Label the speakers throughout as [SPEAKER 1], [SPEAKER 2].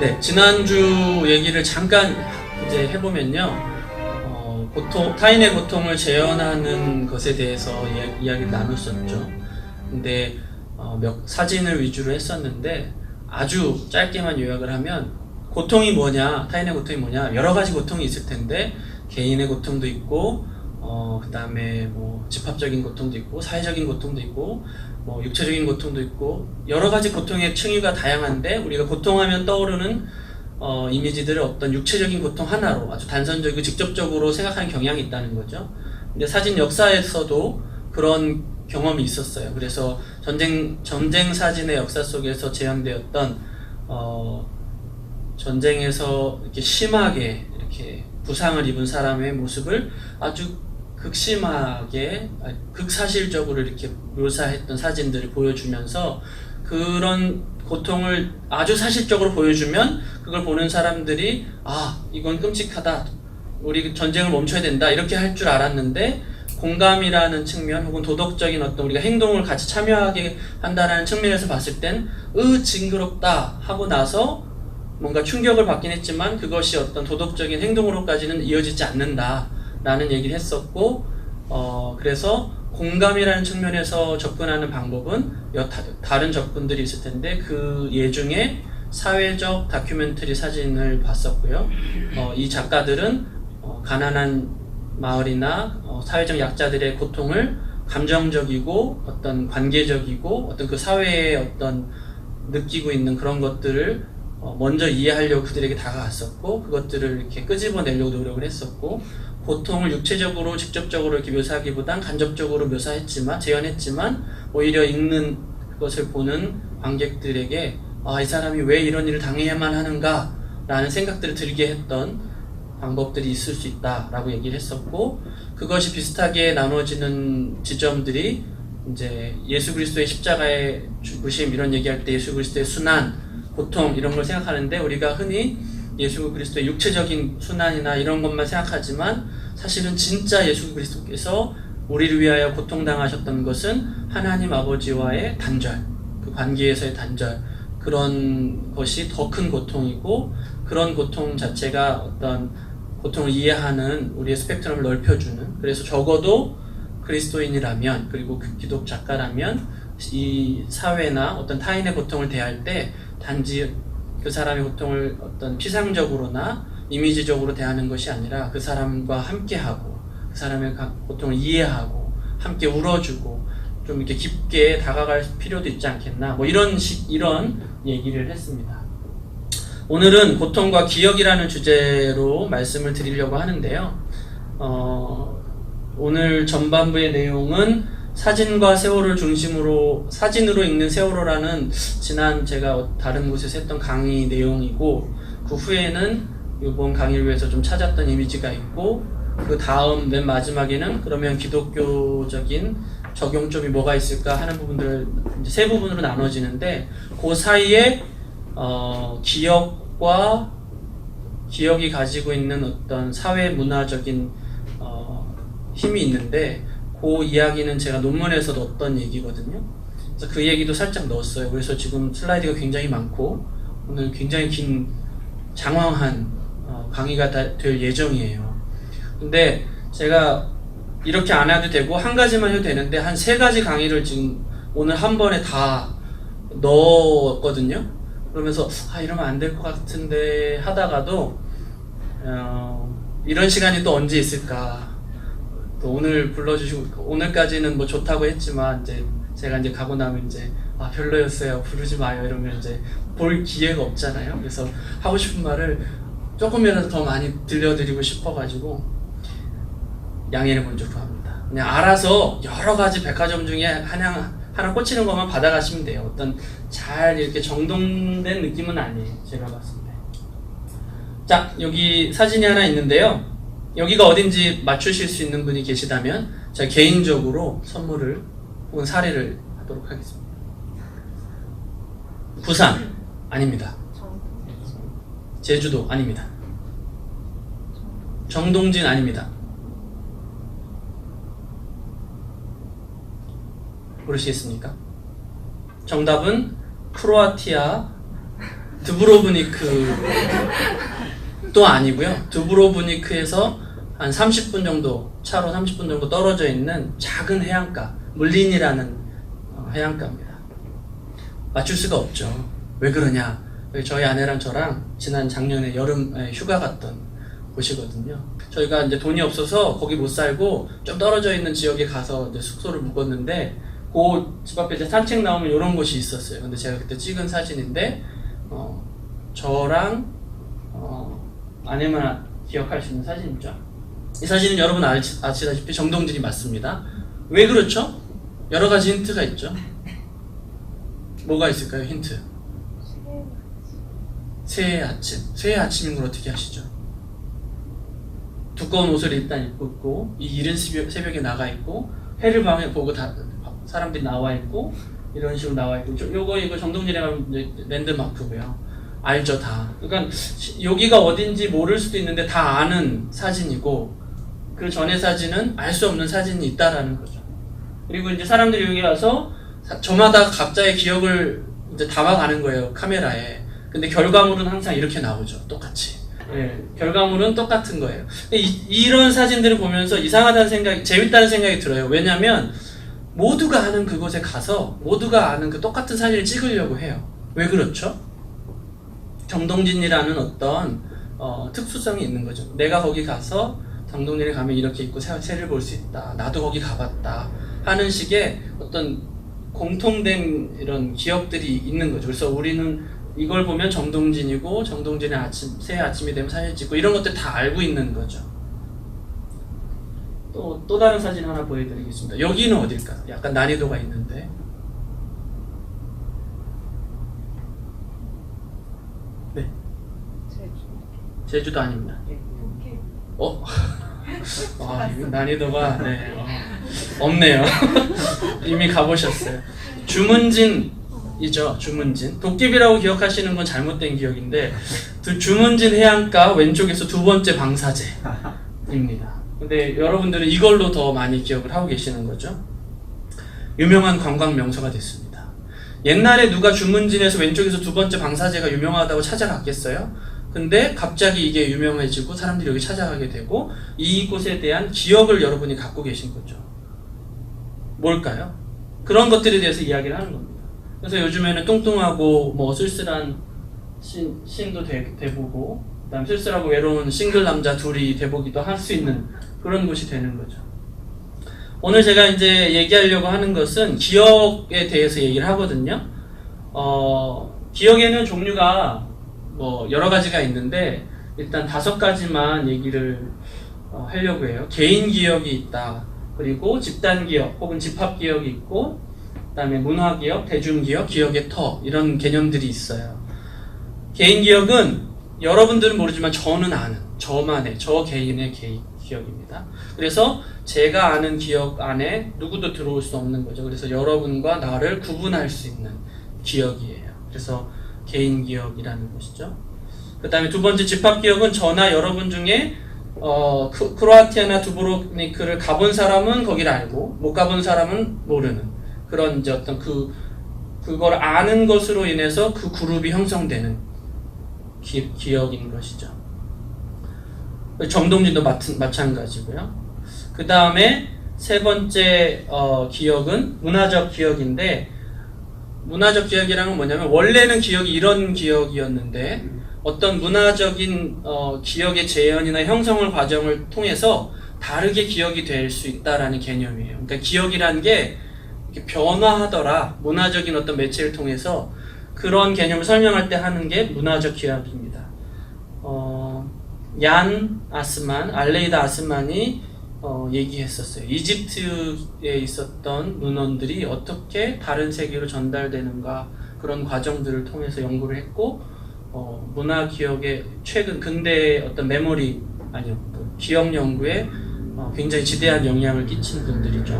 [SPEAKER 1] 네, 지난주 얘기를 잠깐 이제 해보면요. 타인의 고통을 재현하는 것에 대해서 이야기를 나눴었죠. 근데 사진을 위주로 했었는데 아주 짧게만 요약을 하면 고통이 뭐냐, 타인의 고통이 뭐냐, 여러 가지 고통이 있을 텐데 개인의 고통도 있고 그 다음에 뭐 집합적인 고통도 있고 사회적인 고통도 있고 뭐 육체적인 고통도 있고 여러 가지 고통의 층위가 다양한데 우리가 고통하면 떠오르는 이미지들을 어떤 육체적인 고통 하나로 아주 단선적이고 직접적으로 생각하는 경향이 있다는 거죠. 근데 사진 역사에서도 그런 경험이 있었어요. 그래서 전쟁 사진의 역사 속에서 재현되었던 전쟁에서 이렇게 심하게 이렇게 부상을 입은 사람의 모습을 아주 극심하게 극사실적으로 이렇게 묘사했던 사진들을 보여주면서 그런 고통을 아주 사실적으로 보여주면 그걸 보는 사람들이 이건 끔찍하다, 우리 전쟁을 멈춰야 된다 이렇게 할 줄 알았는데 공감이라는 측면 혹은 도덕적인 어떤 우리가 행동을 같이 참여하게 한다는 측면에서 봤을 땐 징그럽다 하고 나서 뭔가 충격을 받긴 했지만 그것이 어떤 도덕적인 행동으로까지는 이어지지 않는다 라는 얘기를 했었고 그래서 공감이라는 측면에서 접근하는 방법은 다른 접근들이 있을 텐데 그 예중에 사회적 다큐멘터리 사진을 봤었고요. 이 작가들은 가난한 마을이나 사회적 약자들의 고통을 감정적이고 어떤 관계적이고 어떤 그 사회에 어떤 느끼고 있는 그런 것들을 먼저 이해하려고 그들에게 다가갔었고 그것들을 이렇게 끄집어내려고 노력을 했었고 고통을 육체적으로 직접적으로 이렇게 묘사하기보단 간접적으로 재현했지만 오히려 읽는 그것을 보는 관객들에게 이 사람이 왜 이런 일을 당해야만 하는가 라는 생각들을 들게 했던 방법들이 있을 수 있다라고 얘기를 했었고 그것이 비슷하게 나눠지는 지점들이 이제 예수 그리스도의 십자가의 죽으심 이런 얘기할 때 예수 그리스도의 순환, 고통 이런 걸 생각하는데 우리가 흔히 예수 그리스도의 육체적인 순환이나 이런 것만 생각하지만 사실은 진짜 예수 그리스도께서 우리를 위하여 고통당하셨던 것은 하나님 아버지와의 단절, 그 관계에서의 단절 그런 것이 더 큰 고통이고 그런 고통 자체가 어떤 고통을 이해하는 우리의 스펙트럼을 넓혀주는 그래서 적어도 그리스도인이라면 그리고 기독 작가라면 이 사회나 어떤 타인의 고통을 대할 때 단지 그 사람의 고통을 어떤 피상적으로나 이미지적으로 대하는 것이 아니라 그 사람과 함께하고 그 사람의 고통을 이해하고 함께 울어주고 좀 이렇게 깊게 다가갈 필요도 있지 않겠나 뭐 이런 얘기를 했습니다. 오늘은 고통과 기억이라는 주제로 말씀을 드리려고 하는데요. 오늘 전반부의 내용은 사진과 세월을 중심으로 사진으로 읽는 세월호라는 지난 제가 다른 곳에서 했던 강의 내용이고 그 후에는 이번 강의를 위해서 좀 찾았던 이미지가 있고 그 다음 맨 마지막에는 그러면 기독교적인 적용점이 뭐가 있을까 하는 부분들을 이제 세 부분으로 나눠지는데 그 사이에 기억이 가지고 있는 어떤 사회 문화적인 힘이 있는데 그 이야기는 제가 논문에서 넣었던 얘기거든요. 그래서 그 얘기도 살짝 넣었어요. 그래서 지금 슬라이드가 굉장히 많고 오늘 굉장히 긴 장황한 강의가 될 예정이에요. 근데 제가 이렇게 안 해도 되고 한 가지만 해도 되는데 한 3가지 강의를 지금 오늘 한 번에 다 넣었거든요. 그러면서 이러면 안 될 것 같은데 하다가도 이런 시간이 또 언제 있을까. 또 오늘 불러주시고 오늘까지는 뭐 좋다고 했지만 이제 제가 이제 가고 나면 이제 별로였어요 부르지 마요 이러면 이제 볼 기회가 없잖아요. 그래서 하고 싶은 말을 조금이라도 더 많이 들려드리고 싶어가지고 양해를 먼저 구합니다. 그냥 알아서 여러 가지 백화점 중에 하나 꽂히는 것만 받아가시면 돼요. 어떤 잘 이렇게 정돈된 느낌은 아니에요. 제가 봤을 때. 자, 여기 사진이 하나 있는데요. 여기가 어딘지 맞추실 수 있는 분이 계시다면 제가 개인적으로 선물을 혹은 사례를 하도록 하겠습니다. 부산 아닙니다. 제주도 아닙니다. 정동진 아닙니다. 모르시겠습니까? 정답은 크로아티아 드브로브니크도 아니고요. 드브로브니크에서 한 30분 정도, 차로 30분 정도 떨어져 있는 작은 해안가, 물린이라는 해안가입니다. 맞출 수가 없죠. 왜 그러냐? 저희 아내랑 저랑 지난 작년에 여름 휴가 갔던 곳이거든요. 저희가 이제 돈이 없어서 거기 못 살고 좀 떨어져 있는 지역에 가서 이제 숙소를 묵었는데, 그 집 앞에 이제 산책 나오면 이런 곳이 있었어요. 근데 제가 그때 찍은 사진인데, 저랑 아내만 기억할 수 있는 사진이죠. 이 사진은 여러분 아시다시피 정동진이 맞습니다. 왜 그렇죠? 여러 가지 힌트가 있죠. 뭐가 있을까요? 힌트. 새해 아침. 새해 아침인 걸 어떻게 아시죠? 두꺼운 옷을 일단 입고 있고, 이 이른 새벽에 나가 있고, 해를 방에 보고 사람들이 나와 있고, 이런 식으로 나와 있고, 이거 정동진에 가면 랜드마크고요. 알죠, 다. 그러니까 여기가 어딘지 모를 수도 있는데 다 아는 사진이고, 그 전의 사진은 알 수 없는 사진이 있다라는 거죠. 그리고 이제 사람들이 여기 와서 저마다 각자의 기억을 이제 담아가는 거예요, 카메라에. 근데 결과물은 항상 이렇게 나오죠, 똑같이. 예, 결과물은 똑같은 거예요. 이런 사진들을 보면서 이상하다는 생각이, 재밌다는 생각이 들어요. 왜냐면 모두가 아는 그곳에 가서 모두가 아는 그 똑같은 사진을 찍으려고 해요. 왜 그렇죠? 정동진이라는 어떤 특수성이 있는 거죠. 내가 거기 가서 정동진에 가면 이렇게 있고 새를 볼 수 있다. 나도 거기 가봤다. 하는 식의 어떤 공통된 이런 기억들이 있는 거죠. 그래서 우리는 이걸 보면 정동진이고, 정동진의 새해 아침이 되면 사진 찍고, 이런 것들 다 알고 있는 거죠. 또 다른 사진 하나 보여드리겠습니다. 여기는 어딜까? 약간 난이도가 있는데. 네. 제주도 아닙니다. 이거 난이도가 없네요. 이미 가보셨어요. 주문진이죠. 주문진. 도깨비라고 기억하시는 건 잘못된 기억인데, 주문진 해안가 왼쪽에서 두 번째 방사제입니다. 근데 여러분들은 이걸로 더 많이 기억을 하고 계시는 거죠. 유명한 관광 명소가 됐습니다. 옛날에 누가 주문진에서 왼쪽에서 두 번째 방사제가 유명하다고 찾아갔겠어요? 근데 갑자기 이게 유명해지고 사람들이 여기 찾아가게 되고, 이곳에 대한 기억을 여러분이 갖고 계신 거죠. 뭘까요? 그런 것들에 대해서 이야기를 하는 겁니다. 그래서 요즘에는 뚱뚱하고 뭐 쓸쓸한 신도 돼보고, 그다음 쓸쓸하고 외로운 싱글 남자 둘이 돼보기도 할 수 있는 그런 곳이 되는 거죠. 오늘 제가 이제 얘기하려고 하는 것은 기억에 대해서 얘기를 하거든요. 기억에는 종류가 여러 가지가 있는데, 일단 5가지만 얘기를 하려고 해요. 개인 기억이 있다. 그리고 집단 기억 혹은 집합 기억이 있고, 그다음에 문화 기억, 대중 기억, 기억의 터, 이런 개념들이 있어요. 개인 기억은 여러분들은 모르지만 저는 아는, 저만의, 저 개인의 기억입니다. 그래서 제가 아는 기억 안에 누구도 들어올 수 없는 거죠. 그래서 여러분과 나를 구분할 수 있는 기억이에요. 그래서 개인 기억이라는 것이죠. 그 다음에 두 번째 집합 기억은 저나 여러분 중에 크로아티아나 두브로니크를 가본 사람은 거기를 알고 못 가본 사람은 모르는 그런 이제 어떤 그걸 아는 것으로 인해서 그 그룹이 형성되는 기억인 것이죠. 정동진도 마찬가지고요. 그 다음에 세 번째 기억은 문화적 기억인데, 문화적 기억이라는 건 뭐냐면 원래는 기억이 이런 기억이었는데 어떤 문화적인 기억의 재현이나 형성을 과정을 통해서 다르게 기억이 될 수 있다라는 개념이에요. 그러니까 기억이라는 게 변화하더라. 문화적인 어떤 매체를 통해서 그런 개념을 설명할 때 하는 게 문화적 기억입니다. 알레이다 아스만이 얘기했었어요. 이집트에 있었던 문헌들이 어떻게 다른 세계로 전달되는가, 그런 과정들을 통해서 연구를 했고, 문화 기억의 근대의 어떤 기억 연구에 굉장히 지대한 영향을 끼친 분들이죠.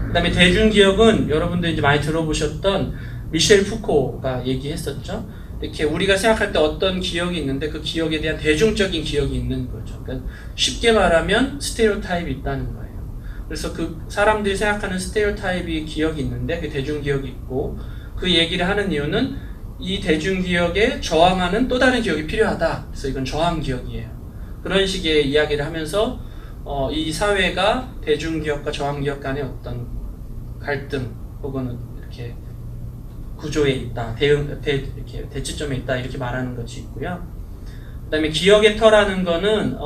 [SPEAKER 1] 그 다음에 대중 기억은 여러분들 이제 많이 들어보셨던 미셸 푸코가 얘기했었죠. 이렇게 우리가 생각할 때 어떤 기억이 있는데 그 기억에 대한 대중적인 기억이 있는 거죠. 그러니까 쉽게 말하면 스테레오타입이 있다는 거예요. 그래서 그 사람들이 생각하는 스테레오타입이 기억이 있는데 그 대중 기억이 있고, 그 얘기를 하는 이유는 이 대중기억에 저항하는 또 다른 기억이 필요하다. 그래서 이건 저항기억이에요. 그런 식의 이야기를 하면서 이 사회가 대중기억과 저항기억 간의 어떤 갈등 혹은 이렇게 구조에 있다, 이렇게 대치점에 있다 이렇게 말하는 것이 있고요. 그 다음에 기억의 터라는 거는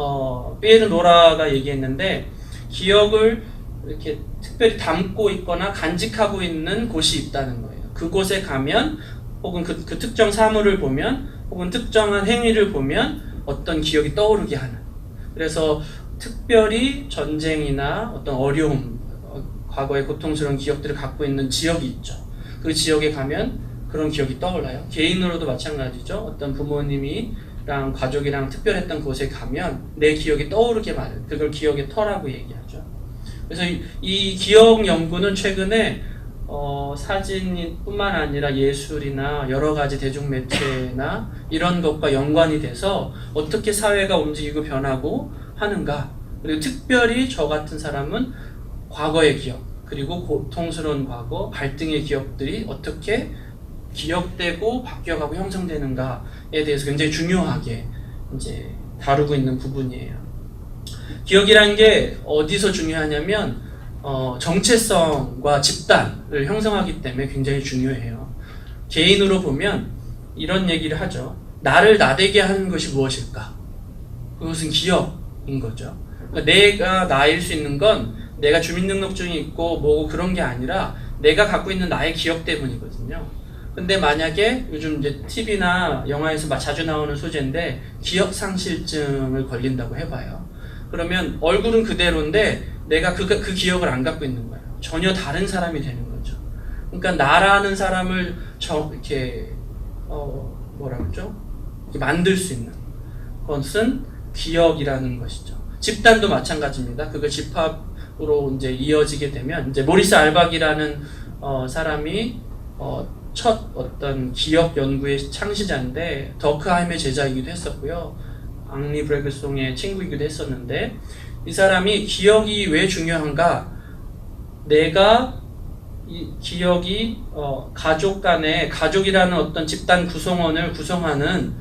[SPEAKER 1] 피에르 노라가 얘기했는데 기억을 이렇게 특별히 담고 있거나 간직하고 있는 곳이 있다는 거예요. 그곳에 가면 혹은 그 특정 사물을 보면 혹은 특정한 행위를 보면 어떤 기억이 떠오르게 하는. 그래서 특별히 전쟁이나 어떤 어려움, 과거의 고통스러운 기억들을 갖고 있는 지역이 있죠. 그 지역에 가면 그런 기억이 떠올라요. 개인으로도 마찬가지죠. 어떤 부모님이랑 가족이랑 특별했던 곳에 가면 내 기억이 떠오르게 마련. 그걸 기억의 터라고 얘기하죠. 그래서 이 기억 연구는 최근에 사진뿐만 아니라 예술이나 여러 가지 대중매체나 이런 것과 연관이 돼서 어떻게 사회가 움직이고 변하고 하는가. 그리고 특별히 저 같은 사람은 과거의 기억, 그리고 고통스러운 과거, 갈등의 기억들이 어떻게 기억되고 바뀌어가고 형성되는가에 대해서 굉장히 중요하게 이제 다루고 있는 부분이에요. 기억이라는 게 어디서 중요하냐면 정체성과 집단을 형성하기 때문에 굉장히 중요해요. 개인으로 보면 이런 얘기를 하죠. 나를 나되게 하는 것이 무엇일까? 그것은 기억인 거죠. 그러니까 내가 나일 수 있는 건 내가 주민등록증이 있고 뭐고 그런 게 아니라 내가 갖고 있는 나의 기억 때문이거든요. 근데 만약에 요즘 이제 TV나 영화에서 자주 나오는 소재인데 기억상실증을 걸린다고 해봐요. 그러면 얼굴은 그대로인데 내가 그 기억을 안 갖고 있는 거예요. 전혀 다른 사람이 되는 거죠. 그러니까 나라는 사람을 이렇게 뭐라 그러죠? 만들 수 있는 것은 기억이라는 것이죠. 집단도 마찬가지입니다. 그걸 집합으로 이제 이어지게 되면 이제 모리스 알박이라는 사람이 첫 어떤 기억 연구의 창시자인데 더크하임의 제자이기도 했었고요. 앙리 브레그송의 친구이기도 했었는데 이 사람이 기억이 왜 중요한가? 내가 이 기억이 가족 간에 가족이라는 어떤 집단 구성원을 구성하는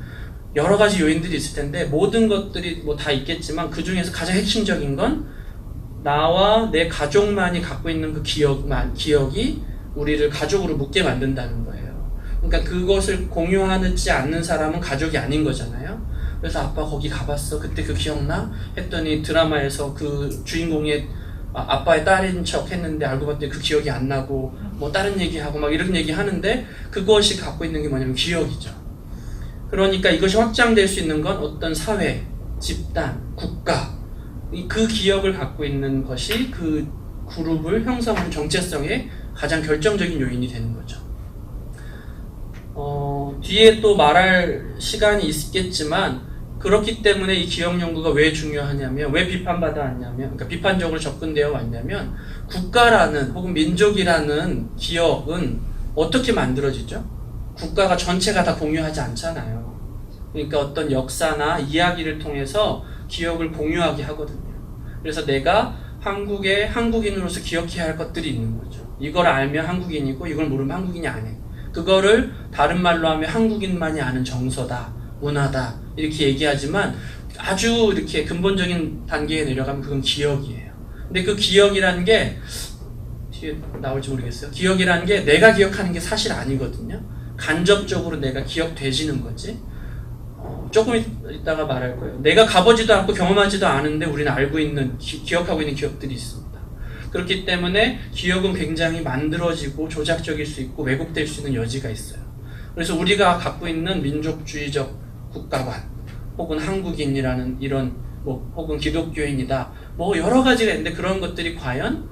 [SPEAKER 1] 여러 가지 요인들이 있을 텐데 모든 것들이 뭐 다 있겠지만 그 중에서 가장 핵심적인 건 나와 내 가족만이 갖고 있는 그 기억이 우리를 가족으로 묶게 만든다는 거예요. 그러니까 그것을 공유하지 않는 사람은 가족이 아닌 거잖아요. 그래서 아빠 거기 가봤어. 그때 그 기억나? 했더니 드라마에서 그 주인공의 아빠의 딸인 척 했는데 알고 봤더니 그 기억이 안 나고 뭐 다른 얘기하고 막 이런 얘기 하는데 그것이 갖고 있는 게 뭐냐면 기억이죠. 그러니까 이것이 확장될 수 있는 건 어떤 사회, 집단, 국가 그 기억을 갖고 있는 것이 그 그룹을 형성하는 정체성의 가장 결정적인 요인이 되는 거죠. 뒤에 또 말할 시간이 있겠지만 그렇기 때문에 이 기억 연구가 왜 중요하냐면 왜 비판받아 왔냐면 그러니까 비판적으로 접근되어 왔냐면 국가라는 혹은 민족이라는 기억은 어떻게 만들어지죠? 국가가 전체가 다 공유하지 않잖아요. 그러니까 어떤 역사나 이야기를 통해서 기억을 공유하게 하거든요. 그래서 내가 한국의 한국인으로서 기억해야 할 것들이 있는 거죠. 이걸 알면 한국인이고 이걸 모르면 한국인이 아니에요. 그거를 다른 말로 하면 한국인만이 아는 정서다, 문화다 이렇게 얘기하지만 아주 이렇게 근본적인 단계에 내려가면 그건 기억이에요. 근데 그 기억이라는 게 뒤에 나올지 모르겠어요. 기억이라는 게 내가 기억하는 게 사실 아니거든요. 간접적으로 내가 기억되지는 거지. 조금 이따가 말할 거예요. 내가 가보지도 않고 경험하지도 않은데 우리는 알고 있는 기억하고 있는 기억들이 있습니다. 그렇기 때문에 기억은 굉장히 만들어지고 조작적일 수 있고 왜곡될 수 있는 여지가 있어요. 그래서 우리가 갖고 있는 민족주의적 국가관 혹은 한국인이라는 이런 혹은 기독교인이다 뭐 여러 가지가 있는데 그런 것들이 과연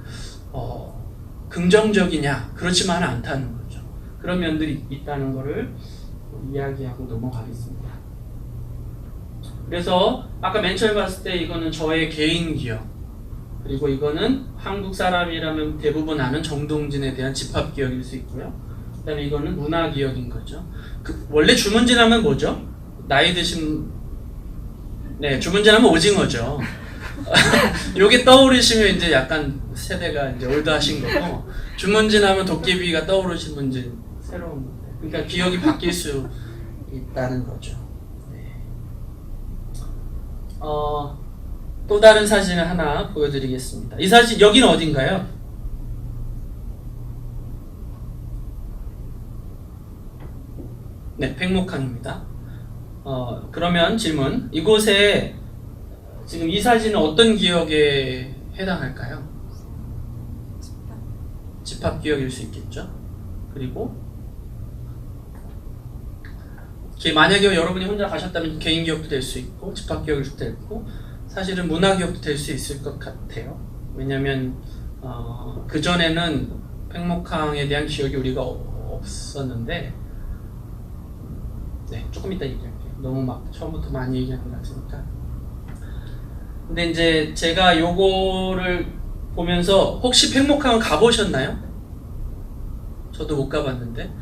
[SPEAKER 1] 긍정적이냐? 그렇지만은 않다는 거죠. 그런 면들이 있다는 것을 이야기하고 넘어가겠습니다. 그래서 아까 맨 처음에 봤을 때 이거는 저의 개인 기억, 그리고 이거는 한국 사람이라면 대부분 아는 정동진에 대한 집합 기억일 수 있고요. 그 다음에 이거는 문화 기억인 거죠. 원래 주문진하면 뭐죠? 나이 드신 주문진하면 오징어죠. 요게 떠오르시면 이제 약간 세대가 이제 올드하신 거고, 주문진하면 도깨비가 떠오르시면 이제 새로운 건데. 그러니까 기억이 바뀔 수 있다는 거죠. 네. 또 다른 사진을 하나 보여드리겠습니다. 이 사진, 여기는 어딘가요? 네, 팽목항입니다. 그러면 질문, 이곳에 지금 이 사진은 어떤 기억에 해당할까요? 집합 기억일 수 있겠죠. 그리고 만약에 여러분이 혼자 가셨다면 개인 기억도 될 수 있고 집합 기억일 수도 있고 사실은 문화 기억도 될 수 있을 것 같아요. 왜냐하면 그 전에는 팽목항에 대한 기억이 우리가 없었는데, 네, 조금 이따 얘기할게요. 너무 막 처음부터 많이 얘기하는 것 같으니까. 근데 이제 제가 요거를 보면서 혹시 팽목항을 가보셨나요? 저도 못 가봤는데,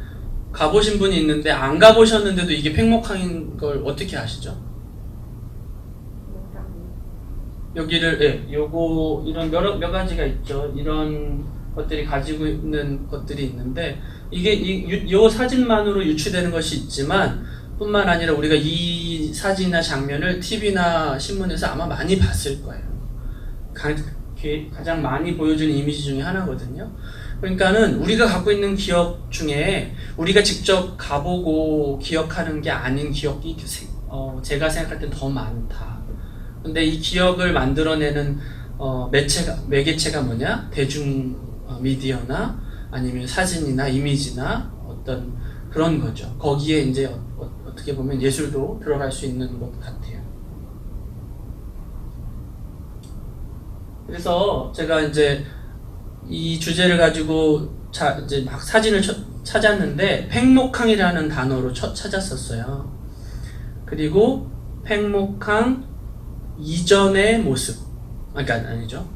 [SPEAKER 1] 가보신 분이 있는데 안 가보셨는데도 이게 팽목항인 걸 어떻게 아시죠? 여기를, 예, 요거 이런 몇 가지가 있죠. 이런 것들이 가지고 있는 것들이 있는데, 이게 요 사진만으로 유추되는 것이 있지만 뿐만 아니라 우리가 이 사진이나 장면을 TV나 신문에서 아마 많이 봤을 거예요. 가장 많이 보여주는 이미지 중에 하나거든요. 그러니까는 우리가 갖고 있는 기억 중에 우리가 직접 가보고 기억하는 게 아닌 기억이 제가 생각할 땐 더 많다. 근데 이 기억을 만들어내는 매개체가 뭐냐? 대중 미디어나 아니면 사진이나 이미지나 어떤 그런 거죠. 거기에 이제 어떻게 보면 예술도 들어갈 수 있는 것 같아요. 그래서 제가 이제 이 주제를 가지고 이제 막 사진을 찾았는데 팽목항이라는 단어로 찾았었어요. 그리고 팽목항 이전의 모습, 그러니까 아니죠.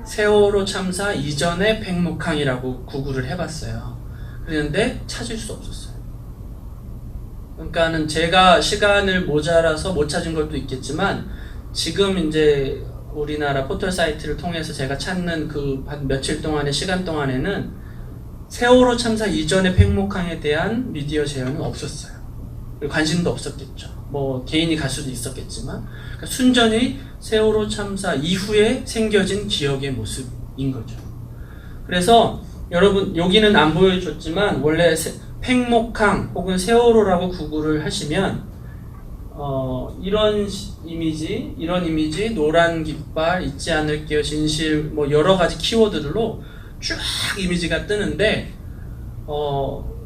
[SPEAKER 1] 세월호 참사 이전의 팽목항이라고 구글을 해봤어요. 그런데 찾을 수 없었어요. 그러니까는 제가 시간을 모자라서 못 찾은 것도 있겠지만 지금 이제 우리나라 포털 사이트를 통해서 제가 찾는 그 한 며칠 동안의 시간 동안에는 세월호 참사 이전의 팽목항에 대한 미디어 재현은 없었어요. 관심도 없었겠죠. 뭐 개인이 갈 수도 있었겠지만, 그러니까 순전히 세월호 참사 이후에 생겨진 기억의 모습인 거죠. 그래서 여러분 여기는 안 보여줬지만 원래 팽목항 혹은 세월호라고 구글을 하시면 이런 이미지, 노란 깃발, 잊지 않을게요, 진실, 뭐 여러 가지 키워드들로 쭉 이미지가 뜨는데,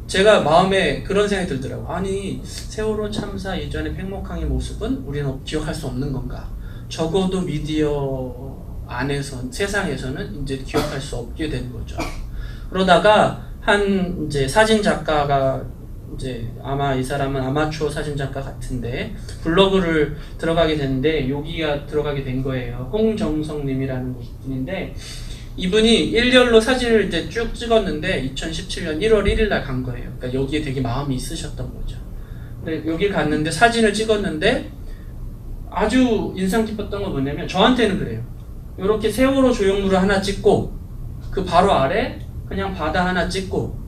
[SPEAKER 1] 제가 마음에 그런 생각이 들더라고요. 아니, 세월호 참사 이전의 팽목항의 모습은 우리는 기억할 수 없는 건가? 적어도 미디어 안에선, 세상에서는 이제 기억할 수 없게 된 거죠. 그러다가 한 이제 사진 작가가 이제 아마 이 사람은 아마추어 사진작가 같은데 블로그를 들어가게 됐는데 여기가 들어가게 된 거예요. 홍정성님이라는 분인데 이분이 일렬로 사진을 이제 쭉 찍었는데 2017년 1월 1일 날 간 거예요. 그러니까 여기에 되게 마음이 있으셨던 거죠. 근데 여기 갔는데 사진을 찍었는데 아주 인상 깊었던 건 뭐냐면 저한테는 그래요. 이렇게 세월호 조형물을 하나 찍고 그 바로 아래 그냥 바다 하나 찍고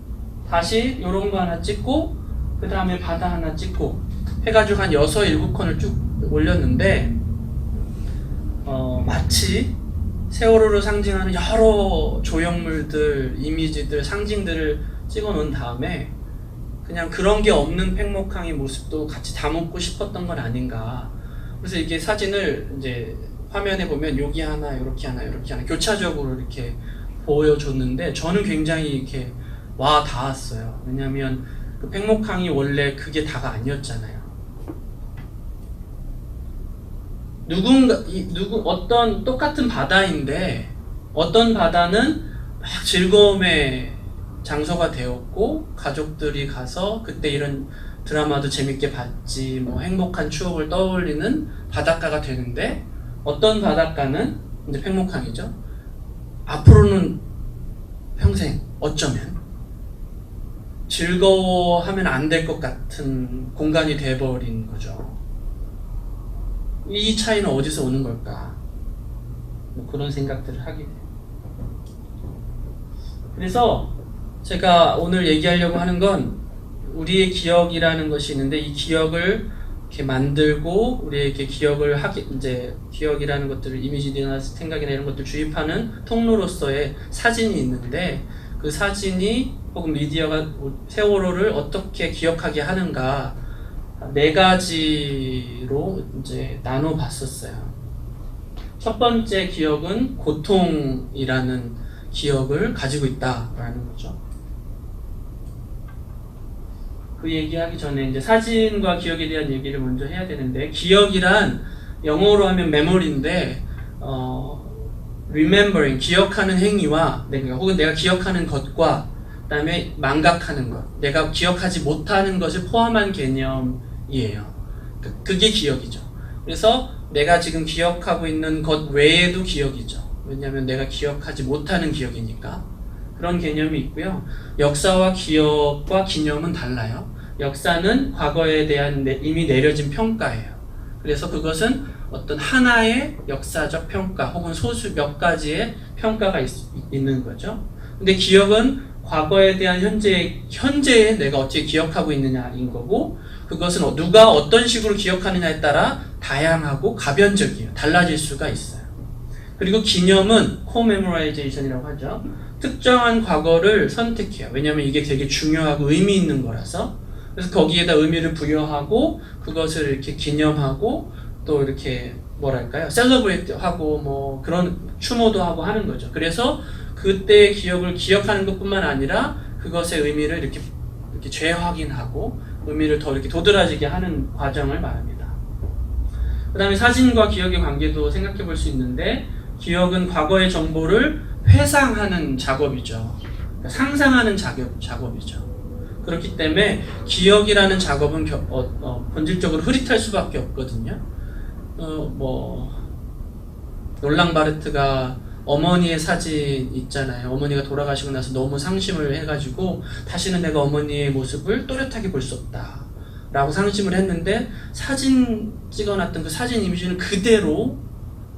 [SPEAKER 1] 다시 요런 거 하나 찍고 그 다음에 바다 하나 찍고 해가지고 한 6, 7콘을 쭉 올렸는데 마치 세월호를 상징하는 여러 조형물들, 이미지들, 상징들을 찍어 놓은 다음에 그냥 그런 게 없는 팽목항의 모습도 같이 담고 싶었던 건 아닌가. 그래서 이게 사진을 이제 화면에 보면 여기 하나, 이렇게 하나, 이렇게 하나 교차적으로 이렇게 보여줬는데 저는 굉장히 이렇게 와 닿았어요. 왜냐하면 그 팽목항이 원래 그게 다가 아니었잖아요. 어떤 똑같은 바다인데 어떤 바다는 막 즐거움의 장소가 되었고 가족들이 가서 그때 이런 드라마도 재밌게 봤지 뭐 행복한 추억을 떠올리는 바닷가가 되는데 어떤 바닷가는 이제 팽목항이죠. 앞으로는 평생 어쩌면 즐거워하면 안 될 것 같은 공간이 돼버린 거죠. 이 차이는 어디서 오는 걸까? 뭐 그런 생각들을 하게 돼요. 그래서 제가 오늘 얘기하려고 하는 건 우리의 기억이라는 것이 있는데 이 기억을 이렇게 만들고 우리에게 기억을 하기 이제 기억이라는 것들을 이미지나 생각이나 이런 것들 주입하는 통로로서의 사진이 있는데 그 사진이 혹은 미디어가 세월호를 어떻게 기억하게 하는가 네 가지로 이제 나눠 봤었어요. 첫 번째 기억은 고통이라는 기억을 가지고 있다라는 거죠. 그 얘기하기 전에 이제 사진과 기억에 대한 얘기를 먼저 해야 되는데 기억이란 영어로 하면 memory인데 remembering 기억하는 행위와 혹은 내가 기억하는 것과 그다음에 망각하는 것, 내가 기억하지 못하는 것을 포함한 개념이에요. 그게 기억이죠. 그래서 내가 지금 기억하고 있는 것 외에도 기억이죠. 왜냐하면 내가 기억하지 못하는 기억이니까. 그런 개념이 있고요. 역사와 기억과 기념은 달라요. 역사는 과거에 대한 이미 내려진 평가예요. 그래서 그것은 어떤 하나의 역사적 평가 혹은 소수 몇 가지의 평가가 있는 거죠. 근데 기억은 과거에 대한 현재에 내가 어떻게 기억하고 있느냐인 거고 그것은 누가 어떤 식으로 기억하느냐에 따라 다양하고 가변적이에요. 달라질 수가 있어요. 그리고 기념은 co-memorization이라고 하죠. 특정한 과거를 선택해요. 왜냐하면 이게 되게 중요하고 의미 있는 거라서. 그래서 거기에다 의미를 부여하고 그것을 이렇게 기념하고 또 이렇게 뭐랄까요? 셀러브레이트 하고 뭐 그런 추모도 하고 하는 거죠. 그래서 그때의 기억을 기억하는 것뿐만 아니라 그것의 의미를 이렇게 재확인하고 의미를 더 이렇게 도드라지게 하는 과정을 말합니다. 그 다음에 사진과 기억의 관계도 생각해 볼 수 있는데 기억은 과거의 정보를 회상하는 작업이죠. 그러니까 상상하는 작업이죠. 그렇기 때문에 기억이라는 작업은 본질적으로 흐릿할 수밖에 없거든요. 롤랑 바르트가 어머니의 사진 있잖아요. 어머니가 돌아가시고 나서 너무 상심을 해가지고 다시는 내가 어머니의 모습을 또렷하게 볼 수 없다 라고 상심을 했는데 사진 찍어놨던 그 사진 이미지는 그대로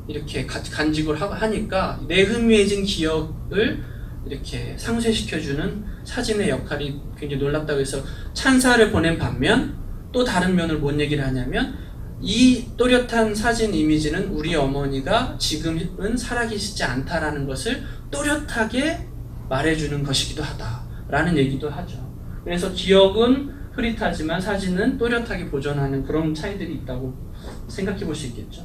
[SPEAKER 1] 이렇게 간직을 하니까 내흠해진 기억을 이렇게 상쇄시켜주는 사진의 역할이 굉장히 놀랍다고 해서 찬사를 보낸 반면 또 다른 면을 뭔 얘기를 하냐면 이 또렷한 사진 이미지는 우리 어머니가 지금은 살아계시지 않다라는 것을 또렷하게 말해주는 것이기도 하다라는 얘기도 하죠. 그래서 기억은 흐릿하지만 사진은 또렷하게 보존하는 그런 차이들이 있다고 생각해 볼 수 있겠죠.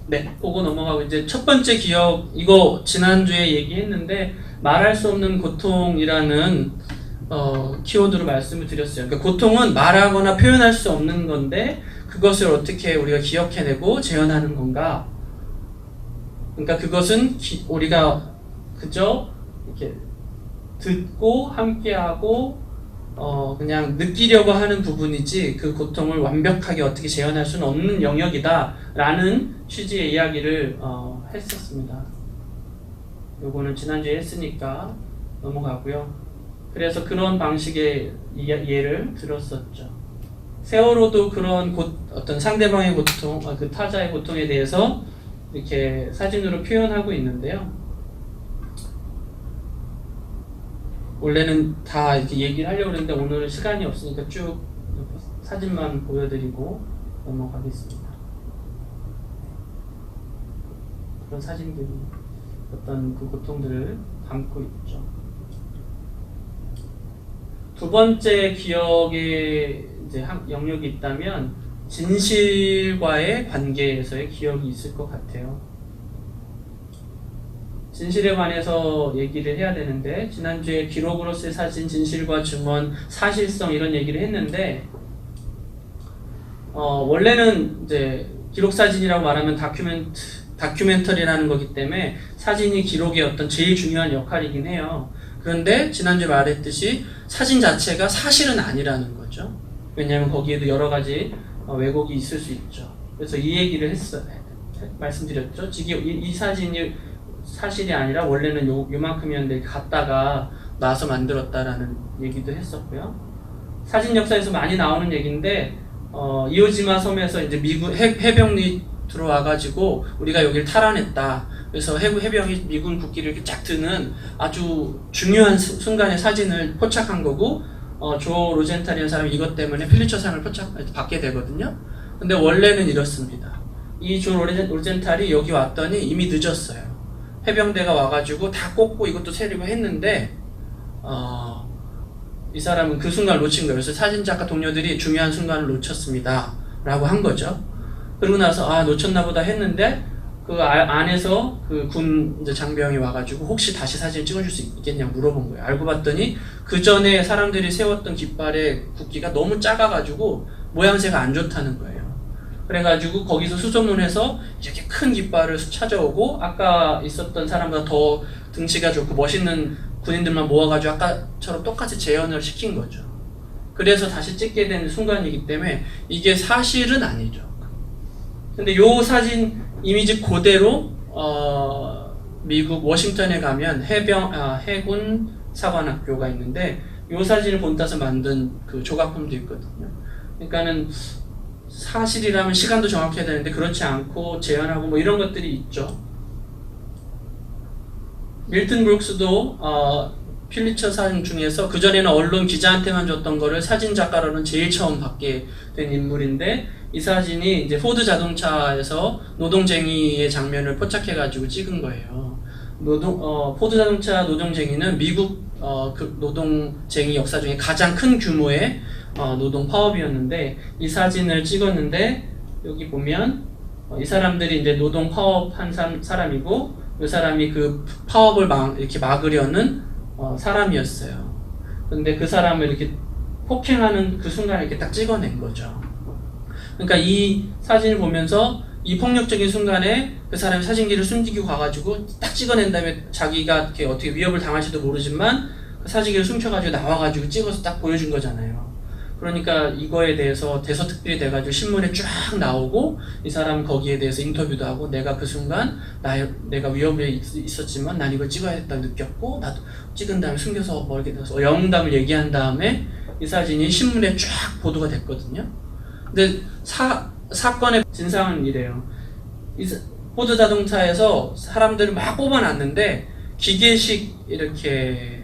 [SPEAKER 1] 네, 그거 넘어가고 이제 첫 번째 기억 이거 지난주에 얘기했는데 말할 수 없는 고통이라는 키워드로 말씀을 드렸어요. 그러니까 고통은 말하거나 표현할 수 없는 건데 그것을 어떻게 우리가 기억해내고 재현하는 건가? 그러니까 그것은 우리가 그저 이렇게 듣고 함께하고 그냥 느끼려고 하는 부분이지 그 고통을 완벽하게 어떻게 재현할 수는 없는 영역이다 라는 취지의 이야기를 했었습니다. 요거는 지난주에 했으니까 넘어가고요. 그래서 그런 방식의 예를 들었었죠. 세월호도 그런 어떤 상대방의 고통, 그 타자의 고통에 대해서 이렇게 사진으로 표현하고 있는데요. 원래는 다 이렇게 얘기를 하려고 했는데 오늘은 시간이 없으니까 쭉 사진만 보여드리고 넘어가겠습니다. 그런 사진들이 어떤 그 고통들을 담고 있죠. 두 번째 기억의 이제 영역이 있다면 진실과의 관계에서의 기억이 있을 것 같아요. 진실에 관해서 얘기를 해야 되는데 지난주에 기록으로서의 사진, 진실과 증언, 사실성 이런 얘기를 했는데 원래는 이제 기록 사진이라고 말하면 다큐멘터리라는 거기 때문에 사진이 기록의 어떤 제일 중요한 역할이긴 해요. 그런데 지난주에 말했듯이 사진 자체가 사실은 아니라는 거죠. 왜냐하면 거기에도 여러 가지 왜곡이 있을 수 있죠. 그래서 이 얘기를 말씀드렸죠. 이 사진이 사실이 아니라 원래는 요만큼이었는데 갔다가 나서 만들었다라는 얘기도 했었고요. 사진 역사에서 많이 나오는 얘기인데 이오지마 섬에서 이제 미국 해병이 들어와가지고 우리가 여기를 탈환했다. 그래서 해병이 미군 국기를 이렇게 쫙 드는 아주 중요한 순간의 사진을 포착한 거고, 조 로젠탈이라는 사람이 이것 때문에 필리처상을 받게 되거든요. 근데 원래는 이렇습니다. 이 조 로젠탈이 여기 왔더니 이미 늦었어요. 해병대가 와가지고 다 꽂고 이것도 세리고 했는데, 이 사람은 그 순간을 놓친 거예요. 그래서 사진작가 동료들이 중요한 순간을 놓쳤습니다 라고 한 거죠. 그러고 나서 놓쳤나 보다 했는데, 그 안에서 그 군 이제 장병이 와가지고 혹시 다시 사진을 찍어줄 수 있겠냐 물어본 거예요. 알고 봤더니 그 전에 사람들이 세웠던 깃발의 국기가 너무 작아가지고 모양새가 안 좋다는 거예요. 그래가지고 거기서 수소문해서 이렇게 큰 깃발을 찾아오고, 아까 있었던 사람보다 더 등치가 좋고 멋있는 군인들만 모아가지고 아까처럼 똑같이 재현을 시킨 거죠. 그래서 다시 찍게 되는 순간이기 때문에 이게 사실은 아니죠. 근데 요 사진 이미지 그대로 미국 워싱턴에 가면 해군 사관학교가 있는데 요 사진을 본따서 만든 그 조각품도 있거든요. 그러니까는 사실이라면 시간도 정확해야 되는데 그렇지 않고 재현하고 뭐 이런 것들이 있죠. 밀튼 브룩스도 필리처 사진 중에서 그전에는 언론 기자한테만 줬던 거를 사진 작가로는 제일 처음 받게 된 인물인데, 이 사진이 이제 포드 자동차에서 노동쟁이의 장면을 포착해가지고 찍은 거예요. 포드 자동차 노동쟁이는 미국 그 노동쟁이 역사 중에 가장 큰 규모의 노동 파업이었는데, 이 사진을 찍었는데 여기 보면 이 사람들이 이제 노동 파업한 사람이고, 이 사람이 그 파업을 이렇게 막으려는 사람이었어요. 근데 그 사람을 이렇게 폭행하는 그 순간에 이렇게 딱 찍어낸 거죠. 그러니까 이 사진을 보면서 이 폭력적인 순간에 그 사람이 사진기를 숨기고 가가지고 딱 찍어낸 다음에 자기가 이렇게 어떻게 위협을 당할지도 모르지만 그 사진기를 숨겨가지고 나와가지고 찍어서 딱 보여준 거잖아요. 그러니까 이거에 대해서 대서특필이 돼가지고 신문에 쫙 나오고, 이 사람 거기에 대해서 인터뷰도 하고, 내가 그 순간 내가 위협에 있었지만 난 이걸 찍어야 했다 느꼈고, 나도 찍은 다음에 숨겨서 멀게 돼서 영담을 얘기한 다음에 이 사진이 신문에 쫙 보도가 됐거든요. 근데 사건의 진상은 이래요. 포드 자동차에서 사람들을 막 뽑아놨는데 기계식 이렇게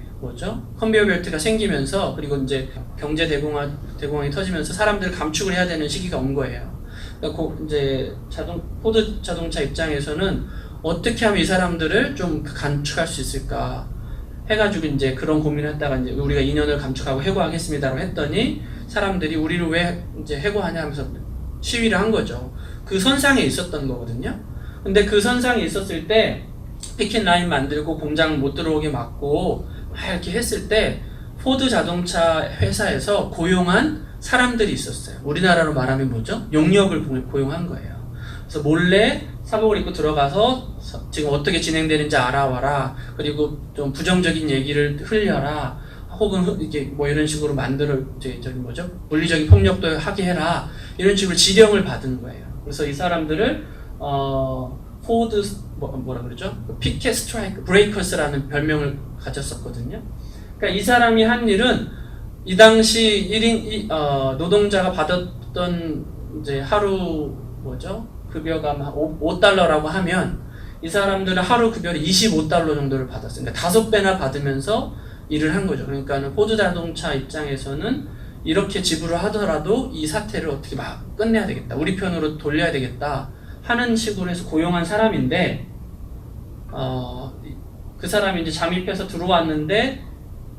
[SPEAKER 1] 컨베이어 벨트가 생기면서, 그리고 이제 경제 대공황이 터지면서 사람들 감축을 해야 되는 시기가 온 거예요. 그러니까 이제 포드 자동차 입장에서는 어떻게 하면 이 사람들을 좀 감축할 수 있을까 해가지고 이제 그런 고민을 했다가 이제 우리가 2년을 감축하고 해고하겠습니다라고 했더니 사람들이 우리를 왜 이제 해고하냐 하면서 시위를 한 거죠. 그 선상에 있었던 거거든요. 근데 그 선상에 있었을 때 피켓 라인 만들고 공장 못 들어오게 막고 이렇게 했을 때 포드 자동차 회사에서 고용한 사람들이 있었어요. 우리나라로 말하면 뭐죠? 용역을 고용한 거예요. 그래서 몰래 사복을 입고 들어가서 지금 어떻게 진행되는지 알아와라. 그리고 좀 부정적인 얘기를 흘려라. 혹은 이게 뭐 이런 식으로 물리적인 폭력도 하게 해라. 이런 식으로 지령을 받은 거예요. 그래서 이 사람들을 포드 뭐라 그러죠? 피켓 스트라이크 브레이커스라는 별명을 가졌었거든요. 그러니까 이 사람이 한 일은 이 당시 1인 노동자가 받았던 이제 하루 급여가 $5라고 하면 이 사람들은 하루 급여를 $25 정도를 받았어요. 그러니까 5배나 받으면서 일을 한 거죠. 그러니까는 포드 자동차 입장에서는 이렇게 지불을 하더라도 이 사태를 어떻게 막 끝내야 되겠다. 우리 편으로 돌려야 되겠다. 하는 식으로 해서 고용한 사람인데, 그 사람이 이제 잠입해서 들어왔는데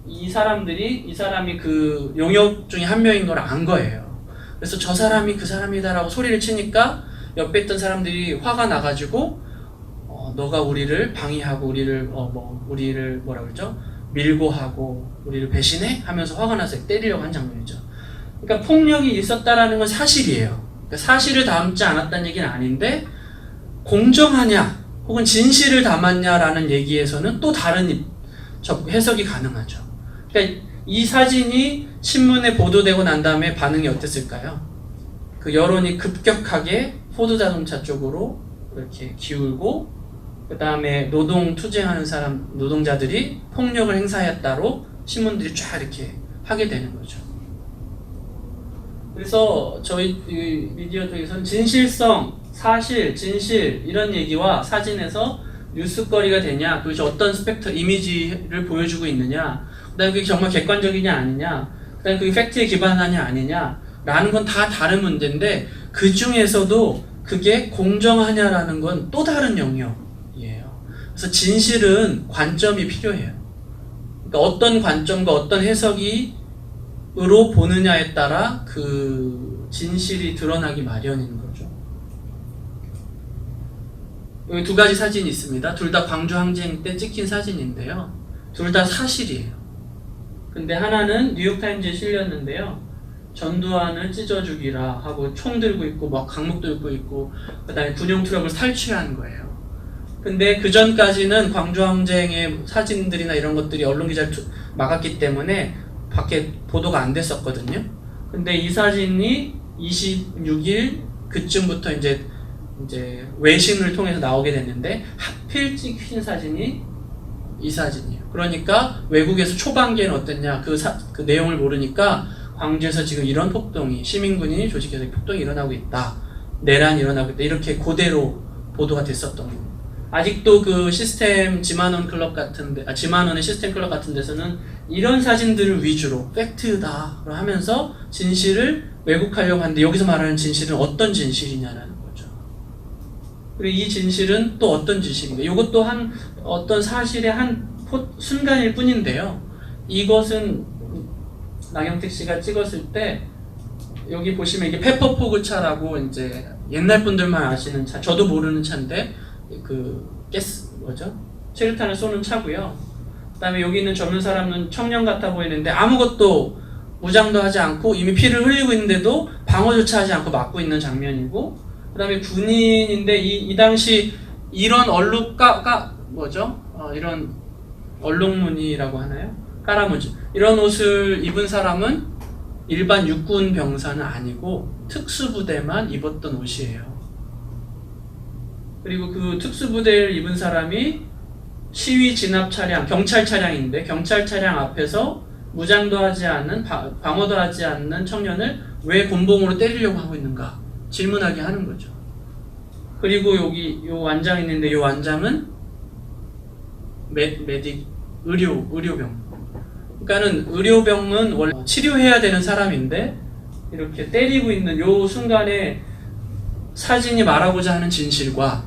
[SPEAKER 1] 이 사람이 그 용역 중에 한 명인 걸 안 거예요. 그래서 저 사람이 그 사람이다라고 소리를 치니까 옆에 있던 사람들이 화가 나가지고 너가 우리를 방해하고 우리를 뭐라 그러죠? 밀고 하고 우리를 배신해? 하면서 화가 나서 때리려고 한 장면이죠. 그러니까 폭력이 있었다라는 건 사실이에요. 그러니까 사실을 담지 않았다는 얘기는 아닌데, 공정하냐 혹은 진실을 담았냐라는 얘기에서는 또 다른 해석이 가능하죠. 그러니까 이 사진이 신문에 보도되고 난 다음에 반응이 어땠을까요? 그 여론이 급격하게 포드 자동차 쪽으로 이렇게 기울고, 그 다음에 투쟁하는 노동자들이 폭력을 행사했다로 신문들이 쫙 이렇게 하게 되는 거죠. 그래서 저희 미디어 쪽에서는 진실성, 사실, 진실 이런 얘기와 사진에서 뉴스거리가 되냐, 도대체 어떤 스펙터 이미지를 보여주고 있느냐, 그다음에 그게 정말 객관적이냐 아니냐, 그다음에 그게 팩트에 기반하냐 아니냐 라는 건 다 다른 문제인데, 그 중에서도 그게 공정하냐라는 건 또 다른 영역이에요. 그래서 진실은 관점이 필요해요. 그러니까 어떤 관점과 어떤 해석으로 보느냐에 따라 그 진실이 드러나기 마련인 거죠. 여기 두 가지 사진이 있습니다. 둘 다 광주 항쟁 때 찍힌 사진인데요. 둘 다 사실이에요. 근데 하나는 뉴욕타임즈에 실렸는데요. 전두환을 찢어 죽이라 하고 총 들고 있고 막 강목 들고 있고 그다음에 군용 트럭을 탈취한 거예요. 근데 그 전까지는 광주 항쟁의 사진들이나 이런 것들이 언론 기자를 막았기 때문에 밖에 보도가 안 됐었거든요. 근데 이 사진이 26일 그쯤부터 이제 외신을 통해서 나오게 됐는데, 하필 찍힌 사진이 이 사진이에요. 그러니까 외국에서 초반기에는 어땠냐, 그 내용을 모르니까 광주에서 지금 이런 폭동이, 시민군이 조직해서 폭동이 일어나고 있다, 내란이 일어나고 있다, 이렇게 그대로 보도가 됐었던 거예요. 아직도 그 시스템 지만원 클럽 같은데, 지만원의 시스템 클럽 같은 데서는 이런 사진들을 위주로 팩트다 하면서 진실을 왜곡하려고 하는데, 여기서 말하는 진실은 어떤 진실이냐라는 거죠. 그리고 이 진실은 또 어떤 진실인가? 이것도 어떤 사실의 한 순간일 뿐인데요. 이것은 나경택 씨가 찍었을 때, 여기 보시면 이게 페퍼포그 차라고 이제 옛날 분들만 아시는 차, 저도 모르는 차인데, 체류탄을 쏘는 차고요. 그 다음에 여기 있는 젊은 사람은 청년 같아 보이는데 아무것도 무장도 하지 않고 이미 피를 흘리고 있는데도 방어조차 하지 않고 막고 있는 장면이고, 그 다음에 군인인데 이 당시 이런 이런 얼룩무늬라고 하나요? 까라무지. 이런 옷을 입은 사람은 일반 육군 병사는 아니고 특수부대만 입었던 옷이에요. 그리고 그 특수부대를 입은 사람이 시위 진압 차량, 경찰 차량인데 경찰 차량 앞에서 무장도 하지 않는, 방어도 하지 않는 청년을 왜 곤봉으로 때리려고 하고 있는가 질문하게 하는 거죠. 그리고 여기 요 완장 있는데, 요 완장은 의료병. 그러니까는 의료병은 원래 치료해야 되는 사람인데 이렇게 때리고 있는 요 순간에 사진이 말하고자 하는 진실과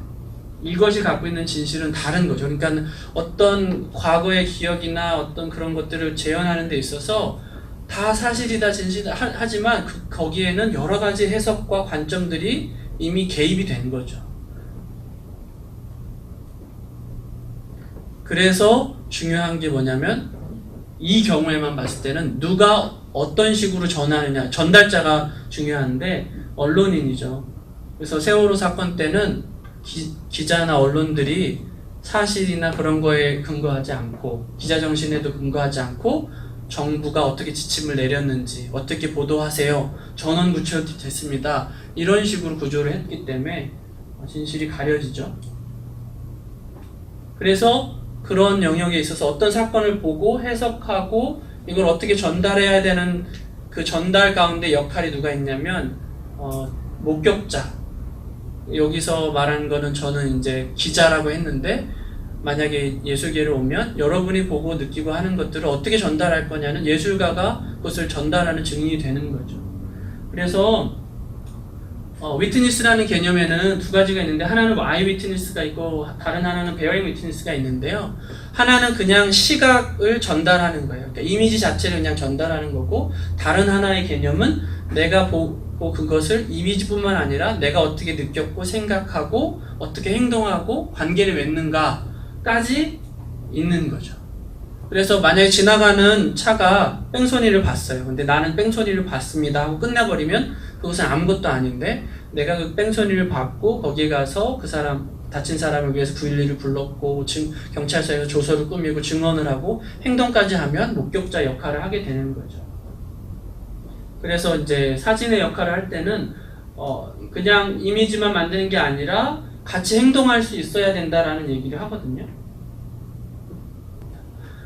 [SPEAKER 1] 이것이 갖고 있는 진실은 다른 거죠. 그러니까 어떤 과거의 기억이나 어떤 그런 것들을 재현하는 데 있어서 다 사실이다, 진실이다 하지만 거기에는 여러 가지 해석과 관점들이 이미 개입이 된 거죠. 그래서 중요한 게 뭐냐면, 이 경우에만 봤을 때는 누가 어떤 식으로 전하느냐, 전달자가 중요한데 언론인이죠. 그래서 세월호 사건 때는 기자나 언론들이 사실이나 그런 거에 근거하지 않고, 기자 정신에도 근거하지 않고, 정부가 어떻게 지침을 내렸는지, 어떻게 보도하세요, 전원 구출됐습니다, 이런 식으로 구조를 했기 때문에 진실이 가려지죠. 그래서 그런 영역에 있어서 어떤 사건을 보고 해석하고 이걸 어떻게 전달해야 되는 그 전달 가운데 역할이 누가 있냐면 목격자. 여기서 말한 거는 저는 이제 기자라고 했는데, 만약에 예술계를 오면 여러분이 보고 느끼고 하는 것들을 어떻게 전달할 거냐는 예술가가 그것을 전달하는 증인이 되는 거죠. 그래서 위트니스라는 개념에는 두 가지가 있는데, 하나는 아이 위트니스가 있고 다른 하나는 베어링 위트니스가 있는데요. 하나는 그냥 시각을 전달하는 거예요. 그러니까 이미지 자체를 그냥 전달하는 거고, 다른 하나의 개념은 내가 보고 그것을 이미지뿐만 아니라 내가 어떻게 느꼈고 생각하고 어떻게 행동하고 관계를 맺는가까지 있는 거죠. 그래서 만약에 지나가는 차가 뺑소니를 봤어요. 근데 나는 뺑소니를 봤습니다 하고 끝나버리면 그것은 아무것도 아닌데, 내가 그 뺑소니를 받고 거기에 가서 그 사람, 다친 사람을 위해서 911을 불렀고 경찰서에서 조서를 꾸미고 증언을 하고 행동까지 하면 목격자 역할을 하게 되는 거죠. 그래서 이제 사진의 역할을 할 때는 그냥 이미지만 만드는 게 아니라 같이 행동할 수 있어야 된다라는 얘기를 하거든요.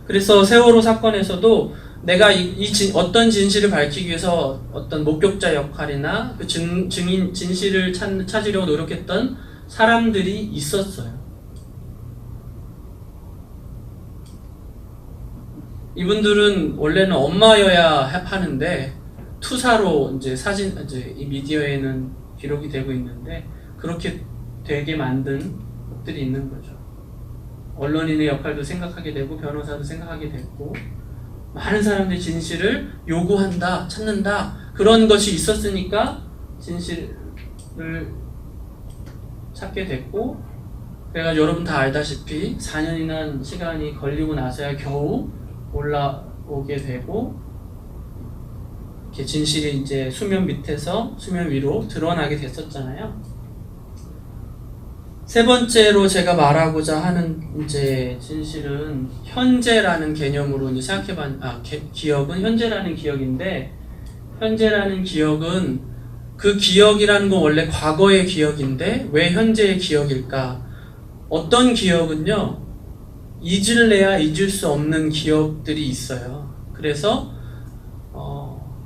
[SPEAKER 1] 그래서 세월호 사건에서도 내가 어떤 진실을 밝히기 위해서 어떤 목격자 역할이나 그 증인 진실을 찾으려고 노력했던 사람들이 있었어요. 이분들은 원래는 엄마여야 하는데 투사로 이제 이 미디어에는 기록이 되고 있는데 그렇게 되게 만든 것들이 있는 거죠. 언론인의 역할도 생각하게 되고 변호사도 생각하게 됐고 많은 사람들이 진실을 요구한다, 찾는다 그런 것이 있었으니까 진실을 찾게 됐고 그래가 여러분 다 알다시피 4년이나 시간이 걸리고 나서야 겨우 올라오게 되고 이렇게 진실이 이제 수면 밑에서 수면 위로 드러나게 됐었잖아요. 세 번째로 제가 말하고자 하는 이제 진실은 현재라는 개념으로 이제 기억은 현재라는 기억인데 현재라는 기억은 그 기억이라는 건 원래 과거의 기억인데 왜 현재의 기억일까? 어떤 기억은요 잊을래야 잊을 수 없는 기억들이 있어요. 그래서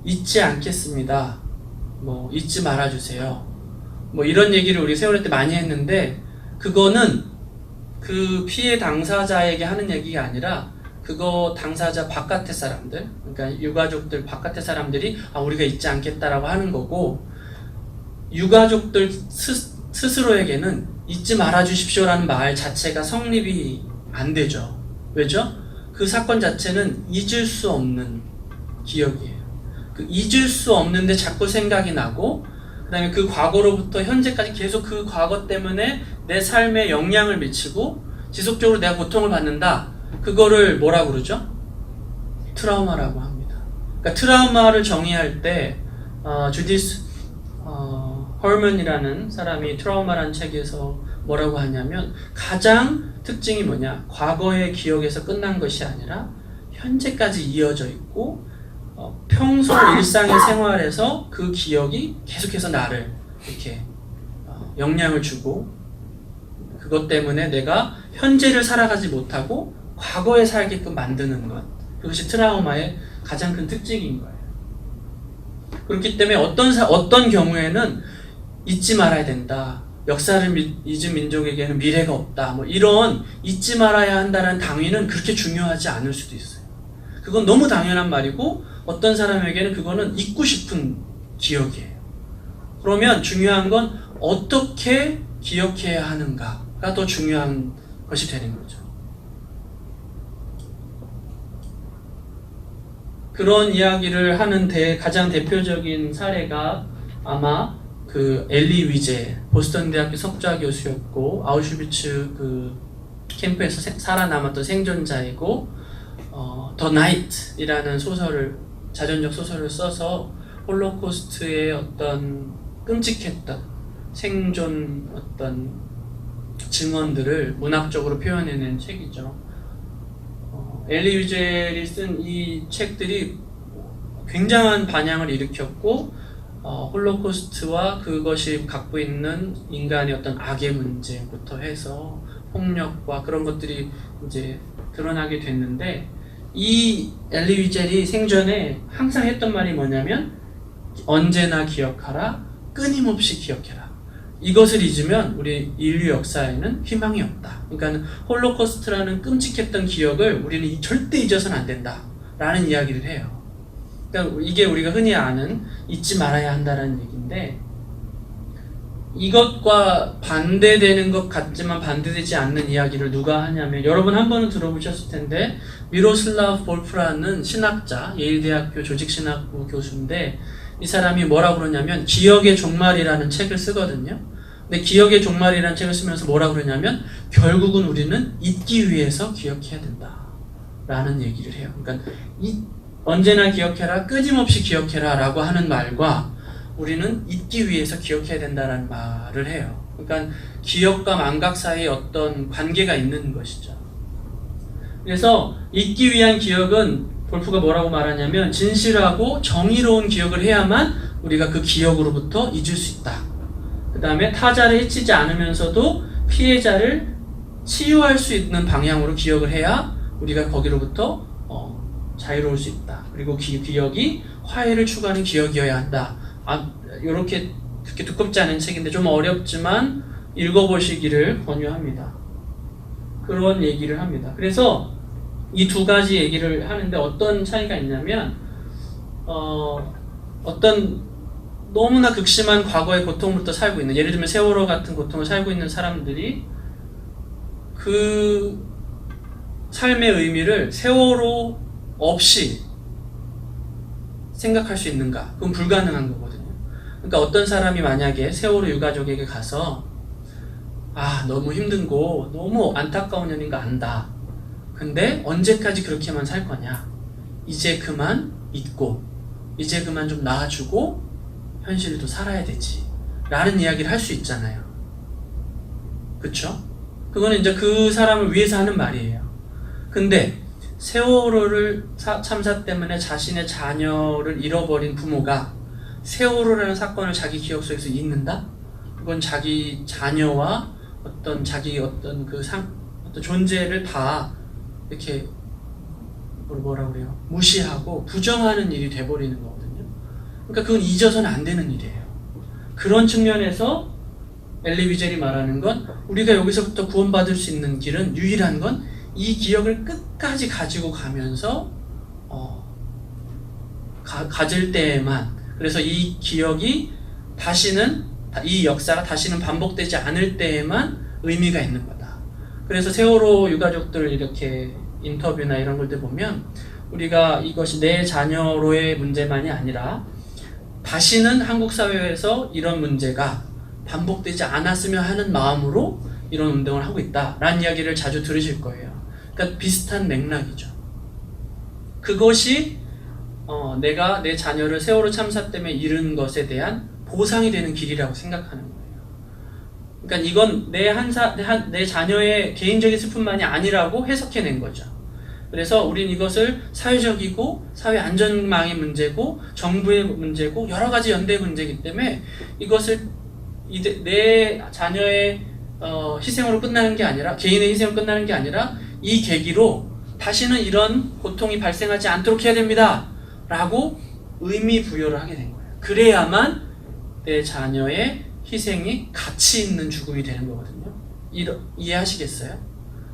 [SPEAKER 1] 잊지 않겠습니다. 뭐 잊지 말아주세요. 뭐 이런 얘기를 우리 세월호 때 많이 했는데 그거는 그 피해 당사자에게 하는 얘기가 아니라 그거 당사자 바깥의 사람들, 그러니까 유가족들 바깥의 사람들이 우리가 잊지 않겠다라고 하는 거고 유가족들 스스로에게는 잊지 말아 주십시오라는 말 자체가 성립이 안 되죠. 왜죠? 그 사건 자체는 잊을 수 없는 기억이에요. 그 잊을 수 없는데 자꾸 생각이 나고 그 다음에 그 과거로부터 현재까지 계속 그 과거 때문에 내 삶에 영향을 미치고 지속적으로 내가 고통을 받는다. 그거를 뭐라고 그러죠? 트라우마라고 합니다. 그러니까 트라우마를 정의할 때 주디스 헐먼이라는 사람이 트라우마라는 책에서 뭐라고 하냐면 가장 특징이 뭐냐? 과거의 기억에서 끝난 것이 아니라 현재까지 이어져 있고 평소 일상의 생활에서 그 기억이 계속해서 나를 이렇게 영향을 주고 그것 때문에 내가 현재를 살아가지 못하고 과거에 살게끔 만드는 것. 그것이 트라우마의 가장 큰 특징인 거예요. 그렇기 때문에 어떤 경우에는 잊지 말아야 된다. 역사를 잊은 민족에게는 미래가 없다. 뭐 이런 잊지 말아야 한다는 당위는 그렇게 중요하지 않을 수도 있어요. 그건 너무 당연한 말이고 어떤 사람에게는 그거는 잊고 싶은 기억이에요. 그러면 중요한 건 어떻게 기억해야 하는가가 더 중요한 것이 되는 거죠. 그런 이야기를 하는 가장 대표적인 사례가 아마 그 엘리 위제, 보스턴 대학교 석좌 교수였고 아우슈비츠 그 캠프에서 살아남았던 생존자이고 더 나이트이라는 자전적 소설을 써서 홀로코스트의 어떤 끔찍했던 생존 어떤 증언들을 문학적으로 표현해낸 책이죠. 엘리 위젤이 쓴 이 책들이 굉장한 반향을 일으켰고 홀로코스트와 그것이 갖고 있는 인간의 어떤 악의 문제부터 해서 폭력과 그런 것들이 이제 드러나게 됐는데 이 엘리 위젤이 생전에 항상 했던 말이 뭐냐면 언제나 기억하라, 끊임없이 기억해라. 이것을 잊으면 우리 인류 역사에는 희망이 없다. 그러니까 홀로코스트라는 끔찍했던 기억을 우리는 절대 잊어서는 안 된다 라는 이야기를 해요. 그러니까 이게 우리가 흔히 아는 잊지 말아야 한다는 얘기인데 이것과 반대되는 것 같지만 반대되지 않는 이야기를 누가 하냐면 여러분 한 번은 들어보셨을 텐데 미로슬라브 볼프라는 신학자, 예일대학교 조직신학부 교수인데 이 사람이 뭐라고 그러냐면 기억의 종말이라는 책을 쓰거든요. 근데 기억의 종말이라는 책을 쓰면서 뭐라고 그러냐면 결국은 우리는 잊기 위해서 기억해야 된다 라는 얘기를 해요. 그러니까 언제나 기억해라, 끊임없이 기억해라 라고 하는 말과 우리는 잊기 위해서 기억해야 된다는 말을 해요. 그러니까 기억과 망각 사이에 어떤 관계가 있는 것이죠. 그래서 잊기 위한 기억은 볼프가 뭐라고 말하냐면 진실하고 정의로운 기억을 해야만 우리가 그 기억으로부터 잊을 수 있다. 그 다음에 타자를 해치지 않으면서도 피해자를 치유할 수 있는 방향으로 기억을 해야 우리가 거기로부터 자유로울 수 있다. 그리고 기억이 화해를 추구하는 기억이어야 한다. 이렇게 그렇게 두껍지 않은 책인데 좀 어렵지만 읽어보시기를 권유합니다. 그런 얘기를 합니다. 그래서 이 두 가지 얘기를 하는데 어떤 차이가 있냐면 어떤 너무나 극심한 과거의 고통부터 살고 있는, 예를 들면 세월호 같은 고통을 살고 있는 사람들이 그 삶의 의미를 세월호 없이 생각할 수 있는가? 그건 불가능한 거거든요. 그러니까 어떤 사람이 만약에 세월호 유가족에게 가서 너무 힘든고 너무 안타까운 일인 거 안다. 근데 언제까지 그렇게만 살 거냐? 이제 그만 잊고 이제 그만 좀 나아주고 현실도 살아야 되지 라는 이야기를 할 수 있잖아요. 그쵸? 그거는 이제 그 사람을 위해서 하는 말이에요. 근데 세월호를 참사 때문에 자신의 자녀를 잃어버린 부모가 세월호라는 사건을 자기 기억 속에서 잊는다? 그건 자기 자녀와 어떤 존재를 다 이렇게 뭐라 그래요? 무시하고 부정하는 일이 돼버리는 거거든요. 그러니까 그건 잊어서는 안 되는 일이에요. 그런 측면에서 엘리 위젤이 말하는 건 우리가 여기서부터 구원받을 수 있는 길은 유일한 건 이 기억을 끝까지 가지고 가면서 가질 때에만, 그래서 이 기억이 이 역사가 다시는 반복되지 않을 때에만 의미가 있는 거다. 그래서 세월호 유가족들 이렇게 인터뷰나 이런 것들 보면 우리가 이것이 내 자녀로의 문제만이 아니라 다시는 한국 사회에서 이런 문제가 반복되지 않았으면 하는 마음으로 이런 운동을 하고 있다라는 이야기를 자주 들으실 거예요. 그러니까 비슷한 맥락이죠. 그것이 내가 내 자녀를 세월호 참사 때문에 잃은 것에 대한 보상이 되는 길이라고 생각하는 거예요. 그러니까 이건 내 자녀의 개인적인 슬픔만이 아니라고 해석해낸 거죠. 그래서 우린 이것을 사회적이고 사회 안전망의 문제고 정부의 문제고 여러 가지 연대 문제이기 때문에 이것을 내 자녀의 희생으로 끝나는 게 아니라, 개인의 희생으로 끝나는 게 아니라 이 계기로 다시는 이런 고통이 발생하지 않도록 해야 됩니다 라고 의미 부여를 하게 된 거예요. 그래야만 내 자녀의 희생이 가치 있는 죽음이 되는 거거든요. 이해하시겠어요?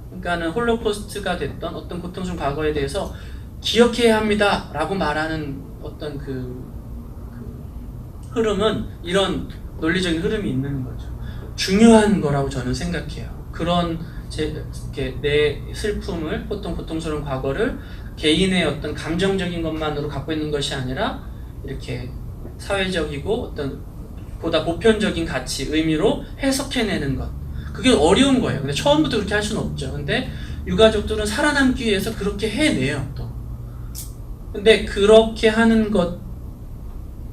[SPEAKER 1] 그러니까는 홀로코스트가 됐던 어떤 고통스러운 과거에 대해서 기억해야 합니다 라고 말하는 어떤 그 흐름은 이런 논리적인 흐름이 있는 거죠. 중요한 거라고 저는 생각해요. 그런 내 슬픔을, 고통스러운 과거를 개인의 어떤 감정적인 것만으로 갖고 있는 것이 아니라 이렇게 사회적이고 어떤 보다 보편적인 가치, 의미로 해석해내는 것. 그게 어려운 거예요. 근데 처음부터 그렇게 할 수는 없죠. 근데 유가족들은 살아남기 위해서 그렇게 해내요, 또. 근데 그렇게 하는 것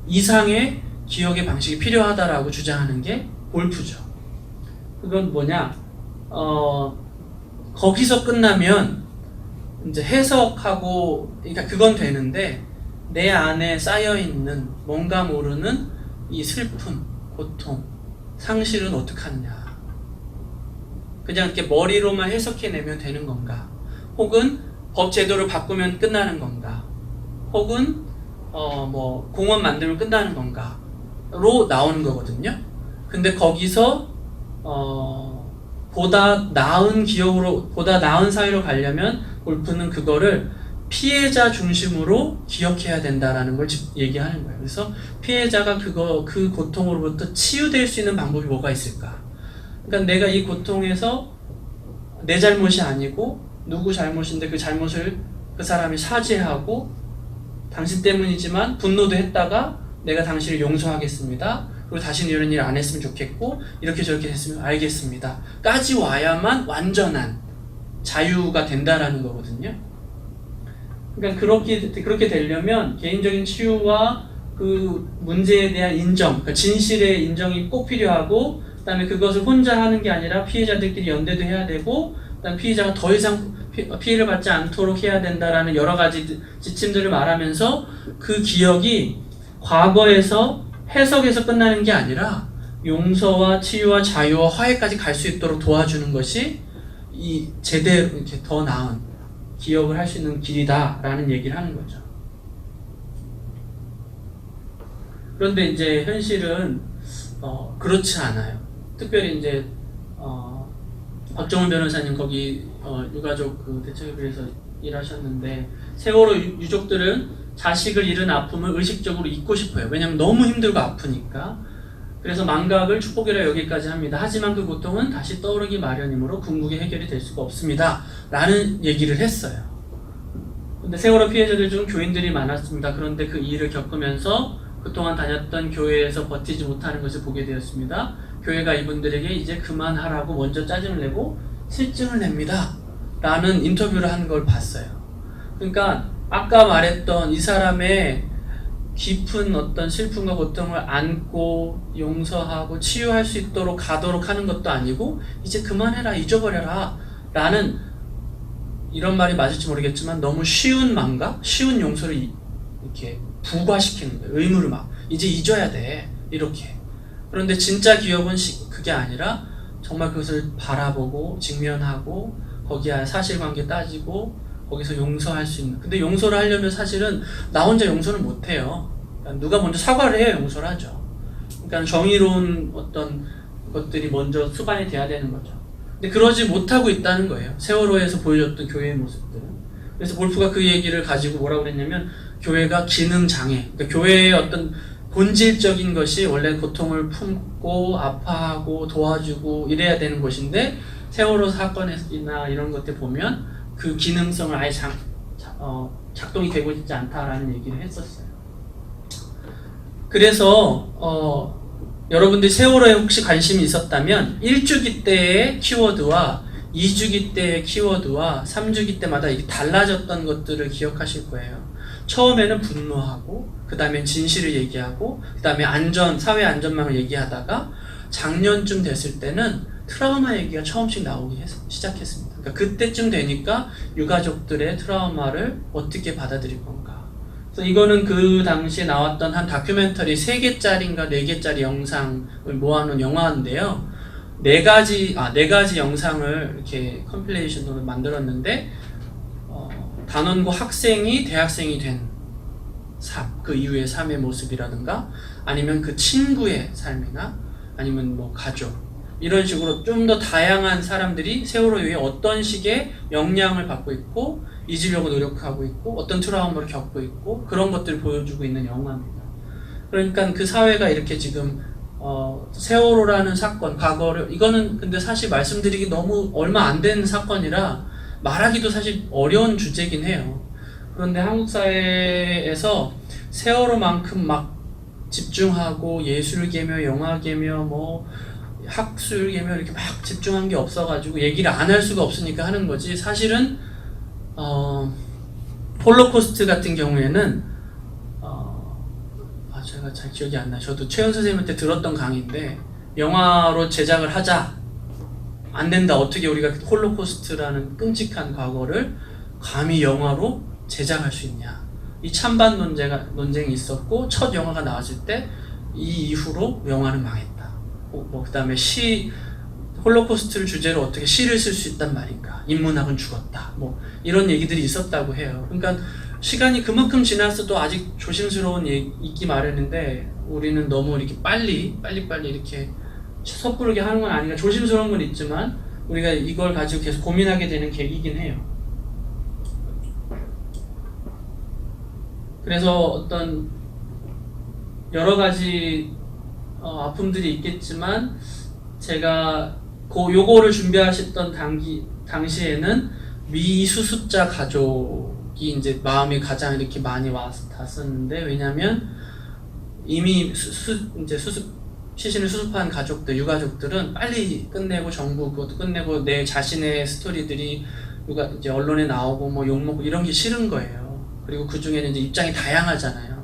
[SPEAKER 1] 이상의 기억의 방식이 필요하다라고 주장하는 게 골프죠. 그건 뭐냐? 거기서 끝나면 이제 해석하고, 그러니까 그건 되는데 내 안에 쌓여있는 뭔가 모르는 이 슬픔, 고통, 상실은 어떻게 하느냐. 그냥 이렇게 머리로만 해석해내면 되는 건가? 혹은 법 제도를 바꾸면 끝나는 건가? 혹은 공원 만들면 끝나는 건가? 로 나오는 거거든요. 근데 거기서 보다 나은 기억으로, 보다 나은 사회로 가려면 골프는 그거를 피해자 중심으로 기억해야 된다라는 걸 얘기하는 거예요. 그래서 피해자가 그 고통으로부터 치유될 수 있는 방법이 뭐가 있을까? 그러니까 내가 이 고통에서 내 잘못이 아니고 누구 잘못인데 그 잘못을 그 사람이 사죄하고 당신 때문이지만 분노도 했다가 내가 당신을 용서하겠습니다. 그리고 다시는 이런 일 안 했으면 좋겠고 이렇게 저렇게 했으면 알겠습니다. 까지 와야만 완전한 자유가 된다라는 거거든요. 그러니까 그렇게 되려면 개인적인 치유와 그 문제에 대한 인정, 그러니까 진실의 인정이 꼭 필요하고, 그 다음에 그것을 혼자 하는 게 아니라 피해자들끼리 연대도 해야 되고, 그 다음에 피해자가 더 이상 피해를 받지 않도록 해야 된다라는 여러 가지 지침들을 말하면서 그 기억이 과거에서 해석에서 끝나는 게 아니라 용서와 치유와 자유와 화해까지 갈 수 있도록 도와주는 것이 이 제대로 이렇게 더 나은 기억을 할 수 있는 길이다라는 얘기를 하는 거죠. 그런데 이제 현실은 그렇지 않아요. 특별히 이제 박정훈 변호사님 거기 유가족 그 대책위에서 일하셨는데 세월호 유족들은 자식을 잃은 아픔을 의식적으로 잊고 싶어요. 왜냐하면 너무 힘들고 아프니까. 그래서 망각을 축복이라 여기까지 합니다. 하지만 그 고통은 다시 떠오르기 마련이므로 궁극이 해결이 될 수가 없습니다. 라는 얘기를 했어요. 근데 세월호 피해자들 중 교인들이 많았습니다. 그런데 그 일을 겪으면서 그동안 다녔던 교회에서 버티지 못하는 것을 보게 되었습니다. 교회가 이분들에게 이제 그만하라고 먼저 짜증을 내고 실증을 냅니다. 라는 인터뷰를 한 걸 봤어요. 그러니까 아까 말했던 이 사람의 깊은 어떤 슬픔과 고통을 안고 용서하고 치유할 수 있도록 가도록 하는 것도 아니고 이제 그만해라, 잊어버려라 라는, 이런 말이 맞을지 모르겠지만 너무 쉬운 망각, 쉬운 용서를 이렇게 부과시키는 거예요. 의무를 막 이제 잊어야 돼 이렇게. 그런데 진짜 기억은 그게 아니라 정말 그것을 바라보고 직면하고 거기에 사실관계 따지고 거기서 용서할 수 있는. 근데 용서를 하려면 사실은 나 혼자 용서는 못해요. 그러니까 누가 먼저 사과를 해야 용서를 하죠. 그러니까 정의로운 어떤 것들이 먼저 수반이 돼야 되는 거죠. 근데 그러지 못하고 있다는 거예요. 세월호에서 보여줬던 교회의 모습들은. 그래서 볼프가 그 얘기를 가지고 뭐라고 그랬냐면 교회가 기능장애, 그러니까 교회의 어떤 본질적인 것이 원래 고통을 품고 아파하고 도와주고 이래야 되는 것인데 세월호 사건이나 이런 것들 보면 그 기능성을 아예 작동이 되고 있지 않다라는 얘기를 했었어요. 그래서 여러분들이 세월호에 혹시 관심이 있었다면 1주기 때의 키워드와 2주기 때의 키워드와 3주기 때마다 이게 달라졌던 것들을 기억하실 거예요. 처음에는 분노하고 그 다음에 진실을 얘기하고 그 다음에 사회 안전망을 얘기하다가 작년쯤 됐을 때는 트라우마 얘기가 처음씩 나오기 시작했습니다. 그러니까 그때쯤 되니까 유가족들의 트라우마를 어떻게 받아들일 건가. 그래서 이거는 그 당시에 나왔던 한 다큐멘터리 3개짜리인가 4개짜리 영상을 모아놓은 영화인데요. 4가지 영상을 이렇게 컴필레이션으로 만들었는데 단원고 학생이 대학생이 된 삶, 그 이후의 삶의 모습이라든가 아니면 그 친구의 삶이나 아니면 뭐 가족 이런 식으로 좀 더 다양한 사람들이 세월호 이후에 어떤 식의 영향을 받고 있고 잊으려고 노력하고 있고 어떤 트라우마를 겪고 있고 그런 것들을 보여주고 있는 영화입니다. 그러니까 그 사회가 이렇게 지금 세월호라는 사건, 과거를, 이거는 근데 사실 말씀드리기 너무 얼마 안 된 사건이라 말하기도 사실 어려운 주제긴 해요. 그런데 한국 사회에서 세월호만큼 막 집중하고 예술계며 영화계며 뭐 학술계며 이렇게 막 집중한 게 없어가지고 얘기를 안 할 수가 없으니까 하는 거지. 사실은 홀로코스트 같은 경우에는 제가 잘 기억이 안 나요. 저도 최현 선생님한테 들었던 강의인데 영화로 제작을 하자. 안 된다. 어떻게 우리가 홀로코스트라는 끔찍한 과거를 감히 영화로 제작할 수 있냐. 이 찬반 논쟁이 있었고 첫 영화가 나왔을 때 이 이후로 영화는 망했다. 그 다음에 홀로코스트를 주제로 어떻게 시를 쓸 수 있단 말인가. 인문학은 죽었다. 뭐 이런 얘기들이 있었다고 해요. 그러니까 시간이 그만큼 지났어도 아직 조심스러운 있기 마련인데 우리는 너무 이렇게 빨리 이렇게 섣부르게 하는 건 아닌가. 조심스러운 건 있지만 우리가 이걸 가지고 계속 고민하게 되는 계기이긴 해요. 그래서 어떤 여러 가지 아픔들이 있겠지만 제가 요거를 준비하셨던 당시에는 미수습자 가족이 이제 마음이 가장 이렇게 많이 닿았었는데 왜냐면 이미 시신을 수습한 가족들, 유가족들은 빨리 끝내고 정부 그것도 끝내고 내 자신의 스토리들이 이제 언론에 나오고 뭐 욕먹고 이런 게 싫은 거예요. 그리고 그 중에는 이제 입장이 다양하잖아요.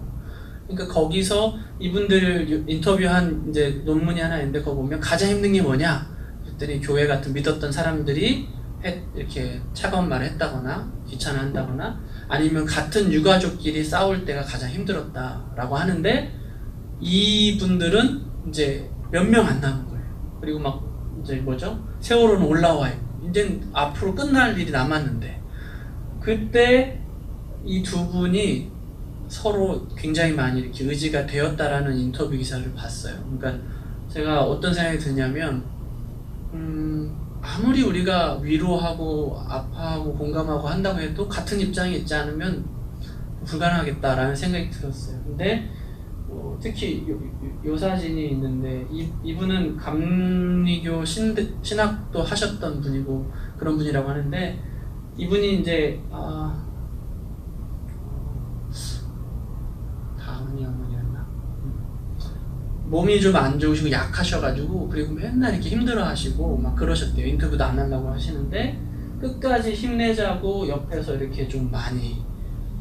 [SPEAKER 1] 그러니까 거기서 이분들 인터뷰한 이제 논문이 하나 있는데 거기 보면 가장 힘든 게 뭐냐? 그랬더니 교회 같은 믿었던 사람들이 이렇게 차가운 말을 했다거나 귀찮아한다거나 아니면 같은 유가족끼리 싸울 때가 가장 힘들었다라고 하는데 이분들은 이제 몇 명 안 남은 거예요. 그리고 막 이제 세월호는 올라와 있고 이제 앞으로 끝날 일이 남았는데 그때 이 두 분이 서로 굉장히 많이 이렇게 의지가 되었다라는 인터뷰 기사를 봤어요. 그러니까 제가 어떤 생각이 드냐면 아무리 우리가 위로하고 아파하고 공감하고 한다고 해도 같은 입장에 있지 않으면 불가능하겠다라는 생각이 들었어요. 근데 특히 요 사진이 있는데 이분은 감리교 신학도 하셨던 분이고 그런 분이라고 하는데 이분이 이제 다은이 어머니였나? 몸이 좀 안 좋으시고 약하셔가지고 그리고 맨날 이렇게 힘들어하시고 막 그러셨대요. 인터뷰도 안 하려고 하시는데 끝까지 힘내자고 옆에서 이렇게 좀 많이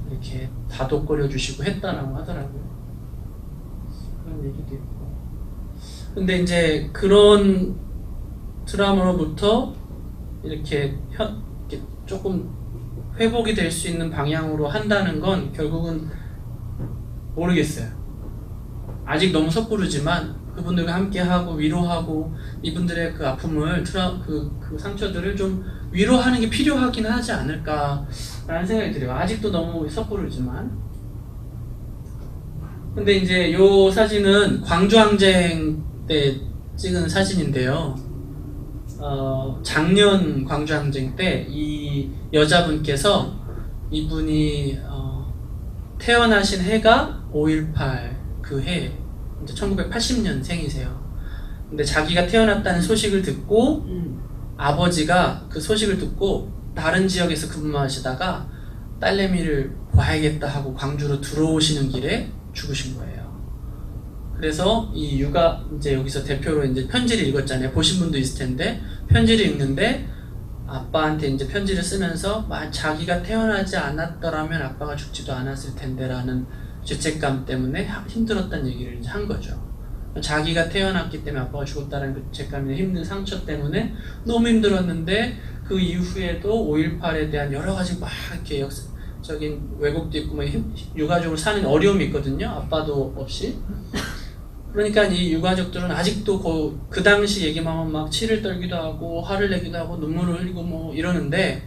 [SPEAKER 1] 이렇게 다독거려 주시고 했다라고 하더라고요. 그런 얘기도 있고. 근데 이제 그런 트라우마로부터 이렇게 조금 회복이 될 수 있는 방향으로 한다는 건 결국은 모르겠어요. 아직 너무 섣부르지만 그분들과 함께하고 위로하고 이분들의 그 아픔을 그 상처들을 좀 위로하는 게 필요하긴 하지 않을까라는 생각이 들어요. 아직도 너무 섣부르지만. 근데 이제 요 사진은 광주항쟁 때 찍은 사진인데요. 작년 광주항쟁 때 이 여자분께서 이분이 태어나신 해가 5.18 그 해, 이제 1980년생이세요. 근데 자기가 태어났다는 소식을 듣고 아버지가 그 소식을 듣고 다른 지역에서 근무하시다가 딸내미를 봐야겠다 하고 광주로 들어오시는 길에 죽으신 거예요. 그래서 이 유가 이제 여기서 대표로 이제 편지를 읽었잖아요. 보신 분도 있을 텐데 편지를 읽는데 아빠한테 이제 편지를 쓰면서 자기가 태어나지 않았더라면 아빠가 죽지도 않았을 텐데라는 죄책감 때문에 힘들었다는 얘기를 이제 한 거죠. 자기가 태어났기 때문에 아빠가 죽었다는 그 죄책감이나 힘든 상처 때문에 너무 힘들었는데 그 이후에도 5.18에 대한 여러 가지 막 이렇게 역사적인 왜곡도 있고 뭐 유가족으로 사는 어려움이 있거든요. 아빠도 없이. 그러니까 이 유가족들은 아직도 그 당시 얘기만 하면 막 치를 떨기도 하고 화를 내기도 하고 눈물을 흘리고 뭐 이러는데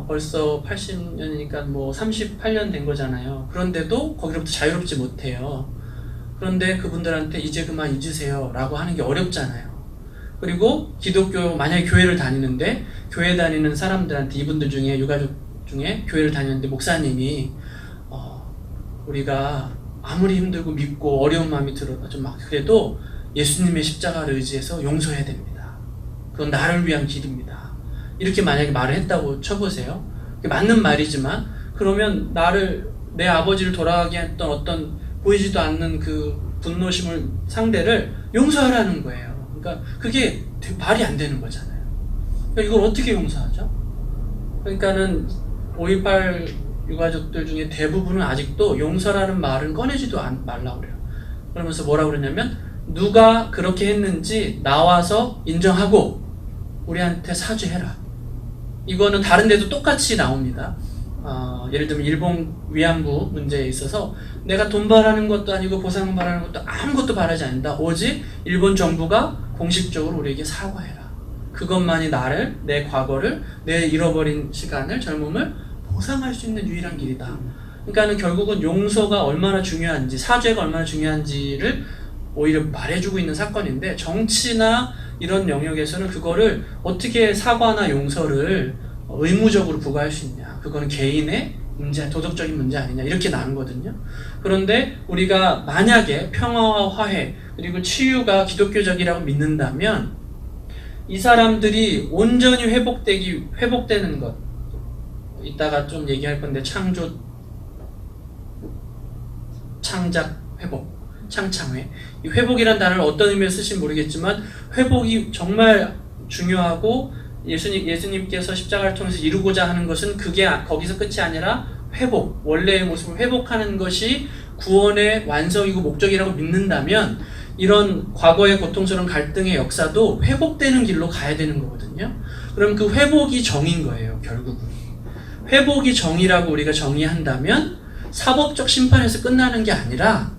[SPEAKER 1] 벌써 80년이니까 뭐 38년 된 거잖아요. 그런데도 거기로부터 자유롭지 못해요. 그런데 그분들한테 이제 그만 잊으세요 라고 하는 게 어렵잖아요. 그리고 기독교 만약에 교회를 다니는데 교회 다니는 사람들한테 이분들 중에 유가족 중에 교회를 다니는데 목사님이 우리가 아무리 힘들고 믿고 어려운 마음이 들어도 좀 막 그래도 예수님의 십자가를 의지해서 용서해야 됩니다. 그건 나를 위한 길입니다. 이렇게 만약에 말을 했다고 쳐보세요. 그게 맞는 말이지만 그러면 내 아버지를 돌아가게 했던 어떤 보이지도 않는 그 분노심을 상대를 용서하라는 거예요. 그러니까 그게 말이 안 되는 거잖아요. 그러니까 이걸 어떻게 용서하죠? 그러니까는 5.18 유가족들 중에 대부분은 아직도 용서라는 말은 꺼내지도 말라고 그래요. 그러면서 뭐라고 그러냐면 누가 그렇게 했는지 나와서 인정하고 우리한테 사죄해라. 이거는 다른 데도 똑같이 나옵니다. 예를 들면 일본 위안부 문제에 있어서 내가 돈 바라는 것도 아니고 보상 바라는 것도 아무것도 바라지 않는다. 오직 일본 정부가 공식적으로 우리에게 사과해라. 그것만이 내 과거를, 내 잃어버린 시간을, 젊음을 보상할 수 있는 유일한 길이다. 그러니까는 결국은 용서가 얼마나 중요한지, 사죄가 얼마나 중요한지를 오히려 말해주고 있는 사건인데 정치나 이런 영역에서는 그거를 어떻게 사과나 용서를 의무적으로 부과할 수 있냐. 그거는 개인의 문제, 도덕적인 문제 아니냐. 이렇게 나누거든요. 그런데 우리가 만약에 평화와 화해 그리고 치유가 기독교적이라고 믿는다면 이 사람들이 온전히 회복되는 것, 이따가 좀 얘기할 건데 창작, 회복, 창창회. 이 회복이란 단어를 어떤 의미로 쓰실지 모르겠지만 회복이 정말 중요하고 예수님께서 십자가를 통해서 이루고자 하는 것은 그게 거기서 끝이 아니라 회복, 원래의 모습을 회복하는 것이 구원의 완성이고 목적이라고 믿는다면 이런 과거의 고통스러운 갈등의 역사도 회복되는 길로 가야 되는 거거든요. 그럼 그 회복이 정인 거예요, 결국은. 회복이 정의라고 우리가 정의한다면 사법적 심판에서 끝나는 게 아니라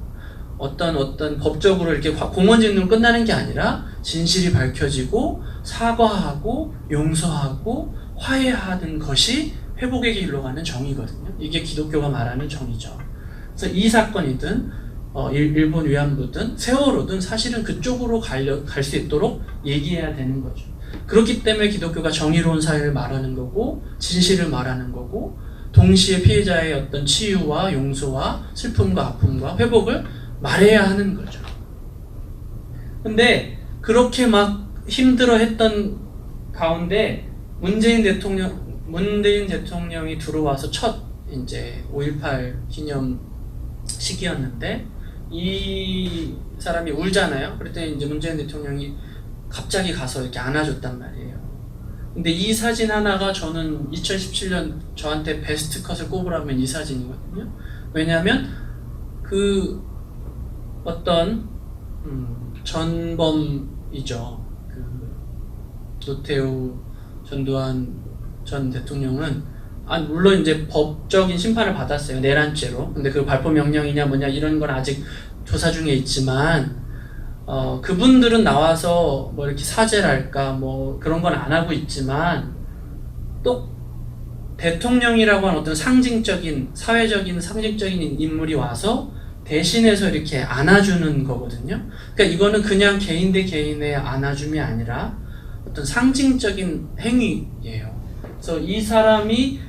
[SPEAKER 1] 어떤 법적으로 이렇게 공원 짓는 끝나는 게 아니라 진실이 밝혀지고 사과하고 용서하고 화해하는 것이 회복의 길로 가는 정의거든요. 이게 기독교가 말하는 정의죠. 그래서 이 사건이든 일본 위안부든 세월호든 사실은 그쪽으로 갈 수 있도록 얘기해야 되는 거죠. 그렇기 때문에 기독교가 정의로운 사회를 말하는 거고 진실을 말하는 거고 동시에 피해자의 어떤 치유와 용서와 슬픔과 아픔과 회복을 말해야 하는 거죠. 근데 그렇게 막 힘들어했던 가운데 문재인 대통령이 들어와서 첫 이제 5.18 기념 시기였는데 이 사람이 울잖아요. 그럴 때 이제 문재인 대통령이 갑자기 가서 이렇게 안아줬단 말이에요. 근데 이 사진 하나가 저는 2017년 저한테 베스트 컷을 꼽으라면 이 사진이거든요. 왜냐하면 그 어떤 전범이죠. 그 노태우 전두환 전 대통령은 물론 이제 법적인 심판을 받았어요. 내란죄로. 근데 그 발포 명령이냐 뭐냐 이런 건 아직 조사 중에 있지만 그분들은 나와서 뭐 이렇게 사죄를 할까 뭐 그런 건 안 하고 있지만 또 대통령이라고 하는 어떤 상징적인 사회적인 상징적인 인물이 와서 대신해서 이렇게 안아주는 거거든요. 그러니까 이거는 그냥 개인 대 개인의 안아줌이 아니라 어떤 상징적인 행위예요. 그래서 이 사람이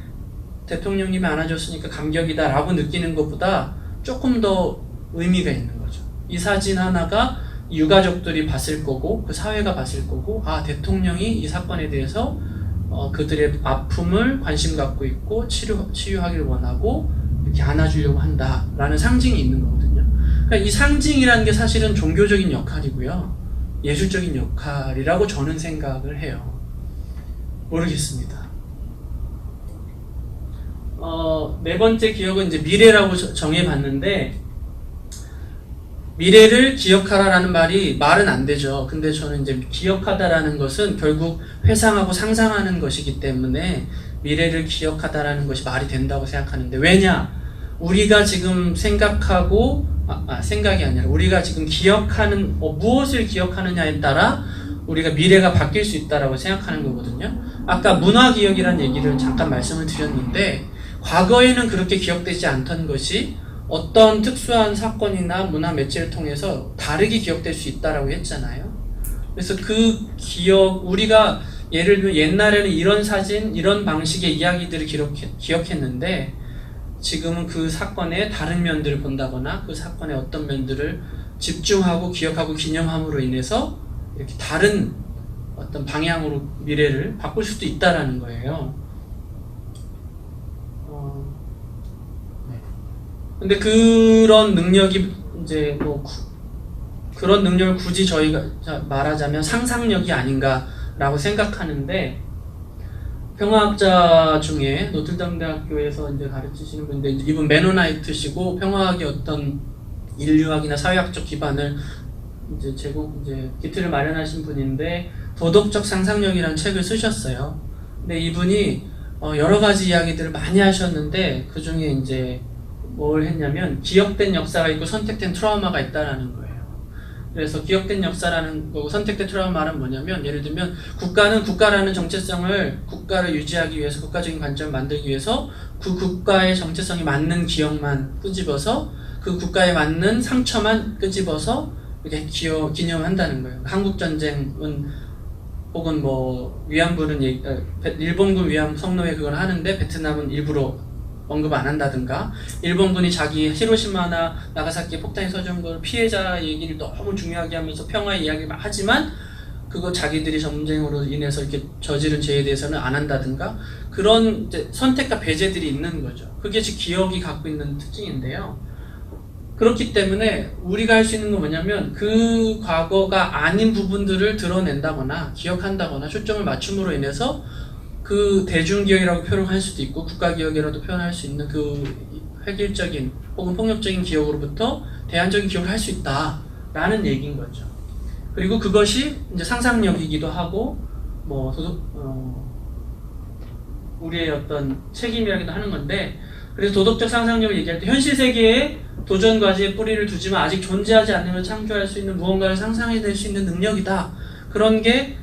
[SPEAKER 1] 대통령님이 안아줬으니까 감격이다라고 느끼는 것보다 조금 더 의미가 있는 거죠. 이 사진 하나가 유가족들이 봤을 거고 그 사회가 봤을 거고 대통령이 이 사건에 대해서 그들의 아픔을 관심 갖고 있고 치유하기를 원하고 이렇게 안아주려고 한다라는 상징이 있는 거거든요. 그러니까 이 상징이라는 게 사실은 종교적인 역할이고요. 예술적인 역할이라고 저는 생각을 해요. 모르겠습니다. 네 번째 기억은 이제 미래라고 정해봤는데 미래를 기억하라라는 말은 안 되죠. 근데 저는 이제 기억하다라는 것은 결국 회상하고 상상하는 것이기 때문에 미래를 기억하다라는 것이 말이 된다고 생각하는데 왜냐? 우리가 지금 생각하고 생각이 아니라 우리가 지금 기억하는 무엇을 기억하느냐에 따라 우리가 미래가 바뀔 수 있다라고 생각하는 거거든요. 아까 문화기억이라는 얘기를 잠깐 말씀을 드렸는데 과거에는 그렇게 기억되지 않던 것이 어떤 특수한 사건이나 문화 매체를 통해서 다르게 기억될 수 있다라고 했잖아요. 그래서 그 기억, 우리가 예를 들면 옛날에는 이런 사진, 이런 방식의 이야기들을 기억했는데 지금은 그 사건의 다른 면들을 본다거나 그 사건의 어떤 면들을 집중하고 기억하고 기념함으로 인해서 이렇게 다른 어떤 방향으로 미래를 바꿀 수도 있다라는 거예요. 근데 그런 능력이 이제 그런 능력을 굳이 저희가 말하자면 상상력이 아닌가라고 생각하는데 평화학자 중에 노틀담 대학교에서 이제 가르치시는 분인데 이분 메노나이트시고 평화학의 어떤 인류학이나 사회학적 기반을 이제 기틀을 마련하신 분인데 도덕적 상상력이라는 책을 쓰셨어요. 근데 이분이 여러 가지 이야기들을 많이 하셨는데 그 중에 이제 뭘 했냐면 기억된 역사가 있고 선택된 트라우마가 있다라는 거예요. 그래서 기억된 역사라는 거고 선택된 트라우마는 뭐냐면 예를 들면 국가는 국가라는 정체성을 국가를 유지하기 위해서 국가적인 관점을 만들기 위해서 그 국가의 정체성이 맞는 기억만 끄집어서 그 국가에 맞는 상처만 끄집어서 이렇게 기념한다는 거예요. 한국전쟁은 혹은 뭐 위안부는 일본군 위안부 성노예 그걸 하는데 베트남은 일부러 언급 안 한다든가 일본군이 자기 히로시마나 나가사키에 폭탄이 쏘준 걸 피해자 얘기를 너무 중요하게 하면서 평화 이야기를 하지만 그거 자기들이 전쟁으로 인해서 이렇게 저지른 죄에 대해서는 안 한다든가 그런 이제 선택과 배제들이 있는 거죠. 그게 즉 기억이 갖고 있는 특징인데요. 그렇기 때문에 우리가 할 수 있는 건 뭐냐면 그 과거가 아닌 부분들을 드러낸다거나 기억한다거나 초점을 맞춤으로 인해서 그 대중기억이라고 표현할 수도 있고 국가기억이라도 표현할 수 있는 그 획일적인 혹은 폭력적인 기억으로부터 대안적인 기억을 할 수 있다라는 얘기인 거죠. 그리고 그것이 이제 상상력이기도 하고 뭐 우리의 어떤 책임이라기도 하는 건데 그래서 도덕적 상상력을 얘기할 때 현실 세계에 도전 과제에 뿌리를 두지만 아직 존재하지 않는 걸 창조할 수 있는 무언가를 상상해낼 수 있는 능력이다. 그런 게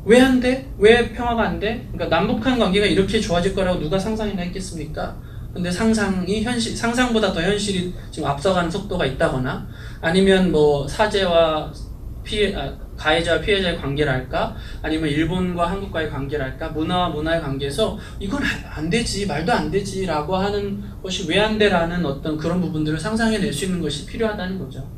[SPEAKER 1] 왜 안 돼? 왜 평화가 안 돼? 그러니까 남북한 관계가 이렇게 좋아질 거라고 누가 상상이나 했겠습니까? 근데 상상보다 더 현실이 지금 앞서가는 속도가 있다거나, 아니면 뭐 사제와 가해자와 피해자의 관계랄까, 아니면 일본과 한국과의 관계랄까, 문화와 문화의 관계에서 이건 안 되지, 말도 안 되지 라고 하는 것이 왜 안 돼라는 어떤 그런 부분들을 상상해낼 수 있는 것이 필요하다는 거죠.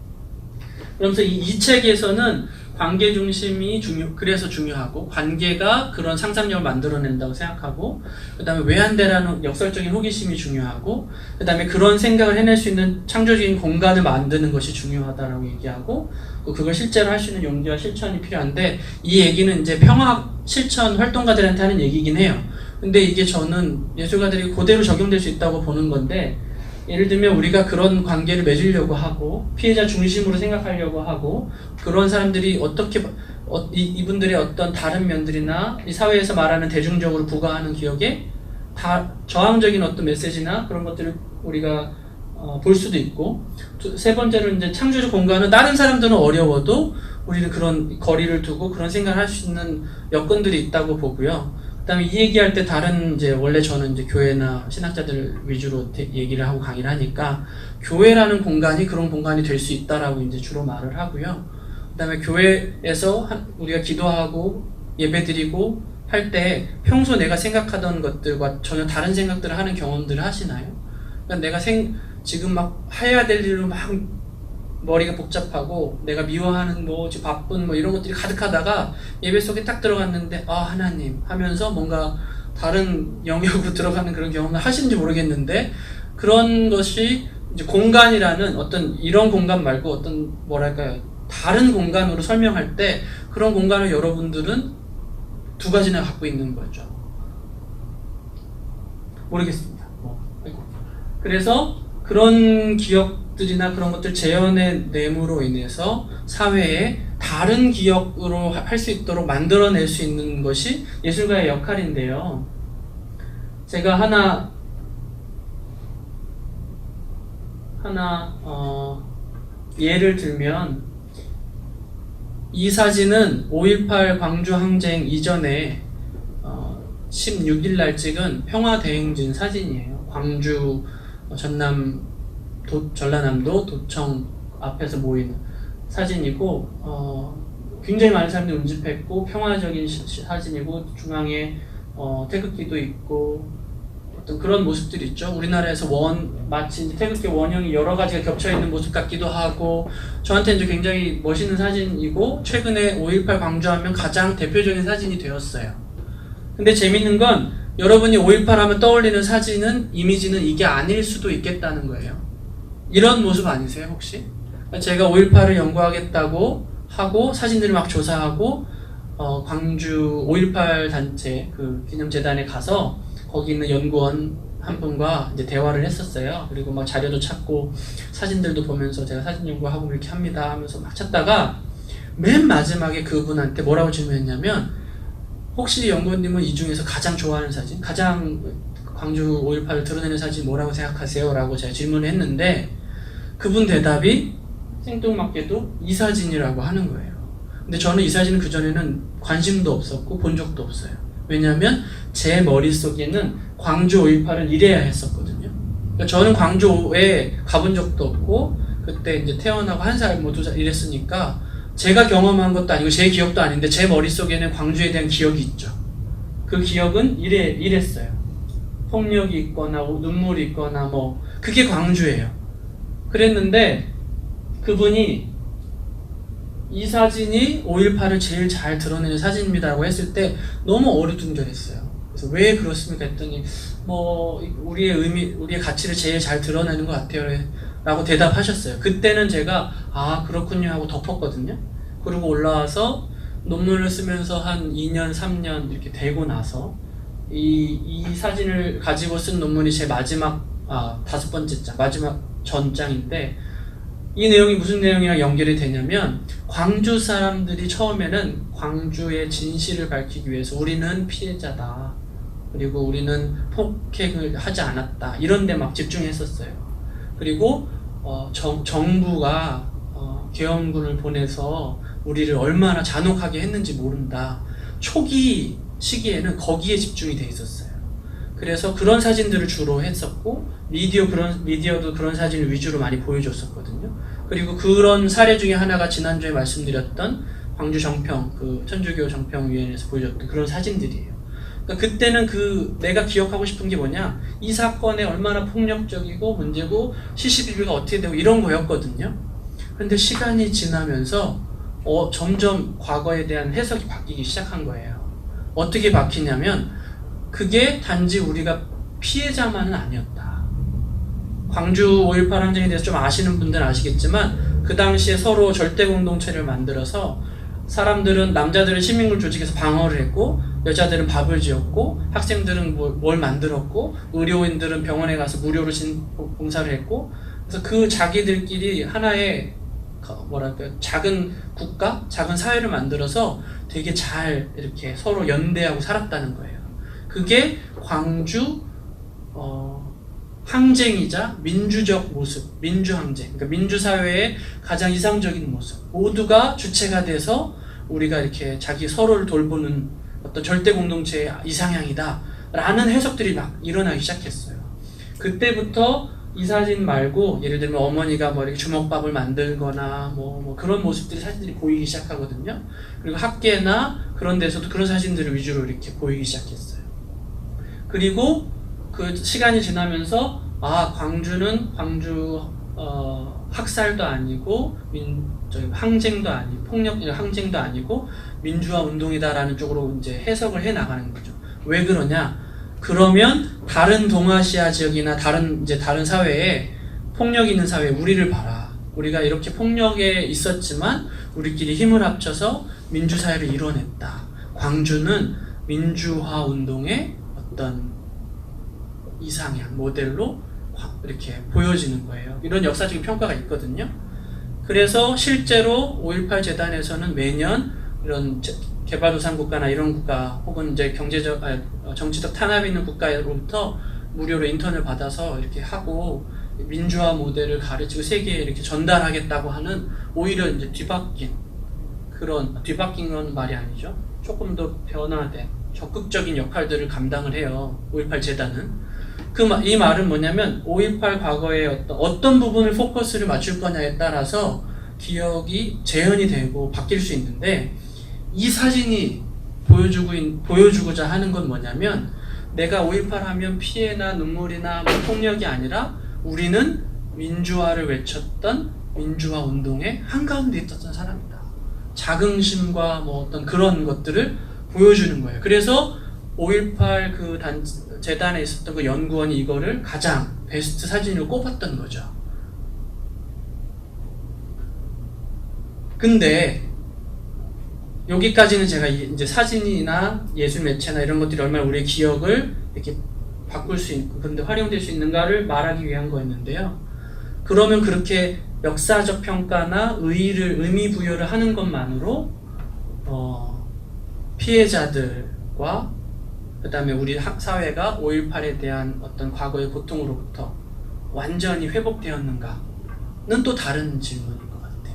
[SPEAKER 1] 그러면서 이 책에서는 관계 중심이 그래서 중요하고, 관계가 그런 상상력을 만들어낸다고 생각하고, 그 다음에 왜 안 돼라는 역설적인 호기심이 중요하고, 그 다음에 그런 생각을 해낼 수 있는 창조적인 공간을 만드는 것이 중요하다라고 얘기하고, 그걸 실제로 할 수 있는 용기와 실천이 필요한데, 이 얘기는 이제 평화 실천 활동가들한테 하는 얘기긴 해요. 근데 이게 저는 예술가들이 그대로 적용될 수 있다고 보는 건데, 예를 들면 우리가 그런 관계를 맺으려고 하고 피해자 중심으로 생각하려고 하고, 그런 사람들이 어떻게 이분들의 어떤 다른 면들이나 이 사회에서 말하는 대중적으로 부과하는 기억에 다 저항적인 어떤 메시지나 그런 것들을 우리가 볼 수도 있고, 세 번째로 이제 창조적 공간은 다른 사람들은 어려워도 우리는 그런 거리를 두고 그런 생각을 할 수 있는 여건들이 있다고 보고요. 그다음에 이 얘기할 때 다른 이제 원래 저는 이제 교회나 신학자들 위주로 얘기를 하고 강의를 하니까, 교회라는 공간이 그런 공간이 될 수 있다라고 이제 주로 말을 하고요. 그다음에 교회에서 우리가 기도하고 예배드리고 할 때 평소 내가 생각하던 것들과 전혀 다른 생각들을 하는 경험들을 하시나요? 그러니까 내가 지금 막 해야 될 일로 막 머리가 복잡하고 내가 미워하는 뭐 바쁜 뭐 이런 것들이 가득하다가 예배 속에 딱 들어갔는데 하나님 하면서 뭔가 다른 영역으로 들어가는 그런 경험을 하시는지 모르겠는데, 그런 것이 이제 공간이라는 어떤 이런 공간 말고 어떤 뭐랄까요, 다른 공간으로 설명할 때 그런 공간을 여러분들은 두 가지나 갖고 있는 거죠. 모르겠습니다. 그래서 그런 기억들이나 그런 것들 재현해냄으로 인해서 사회에 다른 기억으로 할 수 있도록 만들어낼 수 있는 것이 예술가의 역할인데요. 제가 하나 예를 들면, 이 사진은 5.18 광주 항쟁 이전에 16일 날 찍은 평화대행진 사진이에요. 광주 전라남도 도청 앞에서 모이는 사진이고, 굉장히 많은 사람들이 운집했고 평화적인 사진이고, 중앙에 태극기도 있고 어떤 그런 모습들이 있죠. 우리나라에서 마치 태극기 원형이 여러 가지가 겹쳐 있는 모습 같기도 하고, 저한테 이제 굉장히 멋있는 사진이고 최근에 5.18 광주하면 가장 대표적인 사진이 되었어요. 근데 재밌는 건 여러분이 5.18 하면 떠올리는 사진은, 이미지는 이게 아닐 수도 있겠다는 거예요. 이런 모습 아니세요 혹시? 제가 5.18을 연구하겠다고 하고 사진들을 막 조사하고 광주 5.18 단체 그 기념재단에 가서 거기 있는 연구원 한 분과 이제 대화를 했었어요. 그리고 막 자료도 찾고 사진들도 보면서 제가 사진 연구하고 이렇게 합니다 하면서 막 찾다가 맨 마지막에 그분한테 뭐라고 질문했냐면, 혹시 연구원님은 이 중에서 가장 좋아하는 사진, 가장 광주 5.18을 드러내는 사진 뭐라고 생각하세요? 라고 제가 질문을 했는데, 그분 대답이 생뚱맞게도 이 사진이라고 하는 거예요. 근데 저는 이 사진은 그전에는 관심도 없었고 본 적도 없어요. 왜냐하면 제 머릿속에는 광주 5.18을 이래야 했었거든요. 그러니까 저는 광주에 가본 적도 없고 그때 이제 태어나고 1살 뭐 2살 이랬으니까 제가 경험한 것도 아니고 제 기억도 아닌데 제 머릿속에는 광주에 대한 기억이 있죠. 그 기억은 이랬어요. 폭력이 있거나 눈물이 있거나 뭐 그게 광주예요. 그랬는데 그분이 이 사진이 5.18을 제일 잘 드러내는 사진입니다라고 했을 때 너무 어리둥절했어요. 그래서 왜 그렇습니까 했더니 뭐 우리의 가치를 제일 잘 드러내는 것 같아요 라고 대답하셨어요. 그때는 제가 그렇군요 하고 덮었거든요. 그리고 올라와서 논문을 쓰면서 한 2년 3년 이렇게 되고 나서 이 사진을 가지고 쓴 논문이 제 마지막 5번째 장, 마지막 전장인데, 이 내용이 무슨 내용이랑 연결이 되냐면, 광주 사람들이 처음에는 광주의 진실을 밝히기 위해서 우리는 피해자다, 그리고 우리는 폭행을 하지 않았다, 이런 데 막 집중했었어요. 그리고 정부가 계엄군을 보내서 우리를 얼마나 잔혹하게 했는지 모른다, 초기 시기에는 거기에 집중이 돼 있었어요. 그래서 그런 사진들을 주로 했었고 미디어도 그런 사진을 위주로 많이 보여줬었거든요. 그리고 그런 사례 중에 하나가 지난주에 말씀드렸던 광주 정평, 그 천주교 정평위원회에서 보여줬던 그런 사진들이에요. 그러니까 그때는 내가 기억하고 싶은 게 뭐냐, 이 사건에 얼마나 폭력적이고 문제고 시시비비가 어떻게 되고 이런 거였거든요. 그런데 시간이 지나면서 점점 과거에 대한 해석이 바뀌기 시작한 거예요. 어떻게 바뀌냐면 그게 단지 우리가 피해자만은 아니었다. 광주 5.18 항쟁에 대해서 좀 아시는 분들은 아시겠지만 그 당시에 서로 절대 공동체를 만들어서 남자들은 시민군 조직에서 방어를 했고 여자들은 밥을 지었고 학생들은 뭘 만들었고 의료인들은 병원에 가서 무료로 봉사를 했고, 그래서 그 자기들끼리 하나의 작은 국가, 작은 사회를 만들어서 되게 잘 이렇게 서로 연대하고 살았다는 거예요. 그게 광주 항쟁이자 민주적 모습, 민주항쟁, 그러니까 민주사회의 가장 이상적인 모습, 모두가 주체가 돼서 우리가 이렇게 자기 서로를 돌보는 어떤 절대 공동체의 이상향이다 라는 해석들이 막 일어나기 시작했어요. 그때부터 이 사진 말고 예를 들면 어머니가 이렇게 주먹밥을 만들거나 그런 모습들이 사진들이 보이기 시작하거든요. 그리고 학계나 그런 데서도 그런 사진들을 위주로 이렇게 보이기 시작했어요. 그리고 그 시간이 지나면서 광주는 학살도 아니고 항쟁도 아니고 항쟁도 아니고 민주화 운동이다라는 쪽으로 이제 해석을 해 나가는 거죠. 왜 그러냐? 그러면 다른 동아시아 지역이나 다른 사회에 폭력 있는 사회에 우리를 봐라. 우리가 이렇게 폭력에 있었지만 우리끼리 힘을 합쳐서 민주사회를 이뤄냈다. 광주는 민주화 운동의 어떤 이상향 모델로 이렇게 보여지는 거예요. 이런 역사적인 평가가 있거든요. 그래서 실제로 5.18 재단에서는 매년 이런 개발도상 국가나 이런 국가 혹은 이제 정치적 탄압이 있는 국가로부터 무료로 인턴을 받아서 이렇게 하고 민주화 모델을 가르치고 세계에 이렇게 전달하겠다고 하는, 오히려 이제 뒤바뀐 건 말이 아니죠. 조금 더 변화된 적극적인 역할들을 감당을 해요. 5.18 재단은. 이 말은 뭐냐면 5.18 과거의 어떤 부분을 포커스를 맞출 거냐에 따라서 기억이 재현이 되고 바뀔 수 있는데, 이 사진이 보여주고자 하는 건 뭐냐면 내가 5.18 하면 피해나 눈물이나 폭력이 아니라 우리는 민주화를 외쳤던 민주화 운동의 한가운데 있었던 사람이다. 자긍심과 어떤 그런 것들을 보여주는 거예요. 그래서 5.18 재단에 있었던 그 연구원이 이거를 가장 베스트 사진으로 꼽았던 거죠. 근데 여기까지는 제가 이제 사진이나 예술 매체나 이런 것들이 얼마나 우리의 기억을 이렇게 바꿀 수 있고 근데 활용될 수 있는가를 말하기 위한 거였는데요. 그러면 그렇게 역사적 평가나 의미 부여를 하는 것만으로 피해자들과 그 다음에 우리 사회가 5.18에 대한 어떤 과거의 고통으로부터 완전히 회복되었는가는 또 다른 질문인 것 같아요.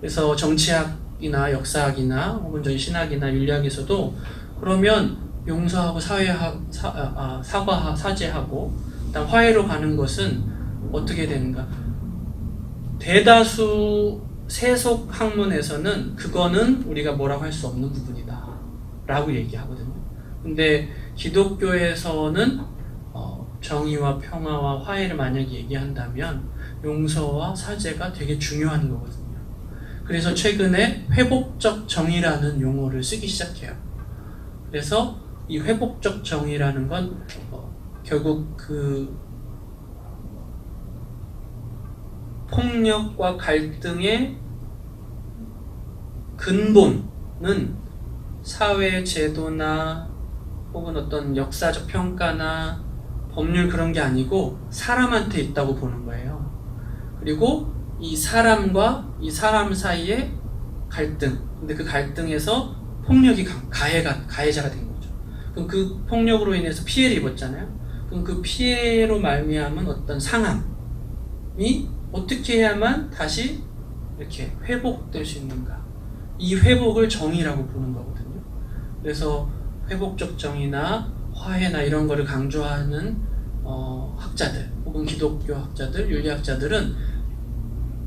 [SPEAKER 1] 그래서 정치학이나 역사학이나 혹은 저희 신학이나 윤리학에서도 그러면 용서하고 사죄하고 그다음 화해로 가는 것은 어떻게 되는가? 대다수 세속 학문에서는 그거는 우리가 뭐라고 할 수 없는 부분이다 라고 얘기하거든요. 근데 기독교에서는 정의와 평화와 화해를 만약에 얘기한다면 용서와 사죄가 되게 중요한 거거든요. 그래서 최근에 회복적 정의라는 용어를 쓰기 시작해요. 그래서 이 회복적 정의라는 건 결국 그 폭력과 갈등의 근본은 사회 제도나 혹은 어떤 역사적 평가나 법률 그런 게 아니고 사람한테 있다고 보는 거예요. 그리고 이 사람과 이 사람 사이의 갈등, 근데 그 갈등에서 폭력이 가해자가 된 거죠. 그럼 그 폭력으로 인해서 피해를 입었잖아요. 그럼 그 피해로 말미암은 어떤 상함이 어떻게 해야만 다시 이렇게 회복될 수 있는가? 이 회복을 정의라고 보는 거거든요. 그래서 회복적 정의나 화해나 이런 거를 강조하는 학자들 혹은 기독교 학자들, 윤리학자들은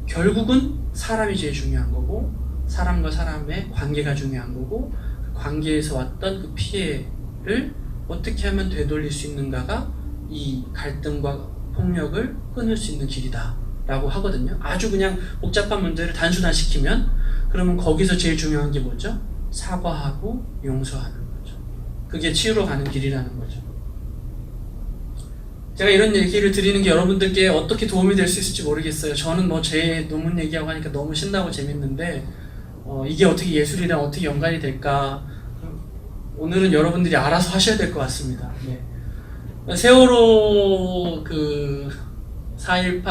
[SPEAKER 1] 결국은 사람이 제일 중요한 거고 사람과 사람의 관계가 중요한 거고 그 관계에서 왔던 그 피해를 어떻게 하면 되돌릴 수 있는가가 이 갈등과 폭력을 끊을 수 있는 길이다 라고 하거든요. 아주 그냥 복잡한 문제를 단순화시키면 그러면 거기서 제일 중요한 게 뭐죠? 사과하고 용서하는 거죠. 그게 치유로 가는 길이라는 거죠. 제가 이런 얘기를 드리는 게 여러분들께 어떻게 도움이 될 수 있을지 모르겠어요. 저는 뭐 제 논문 얘기하고 하니까 너무 신나고 재밌는데 이게 어떻게 예술이랑 어떻게 연관이 될까? 오늘은 여러분들이 알아서 하셔야 될 것 같습니다. 네. 세월호 그 416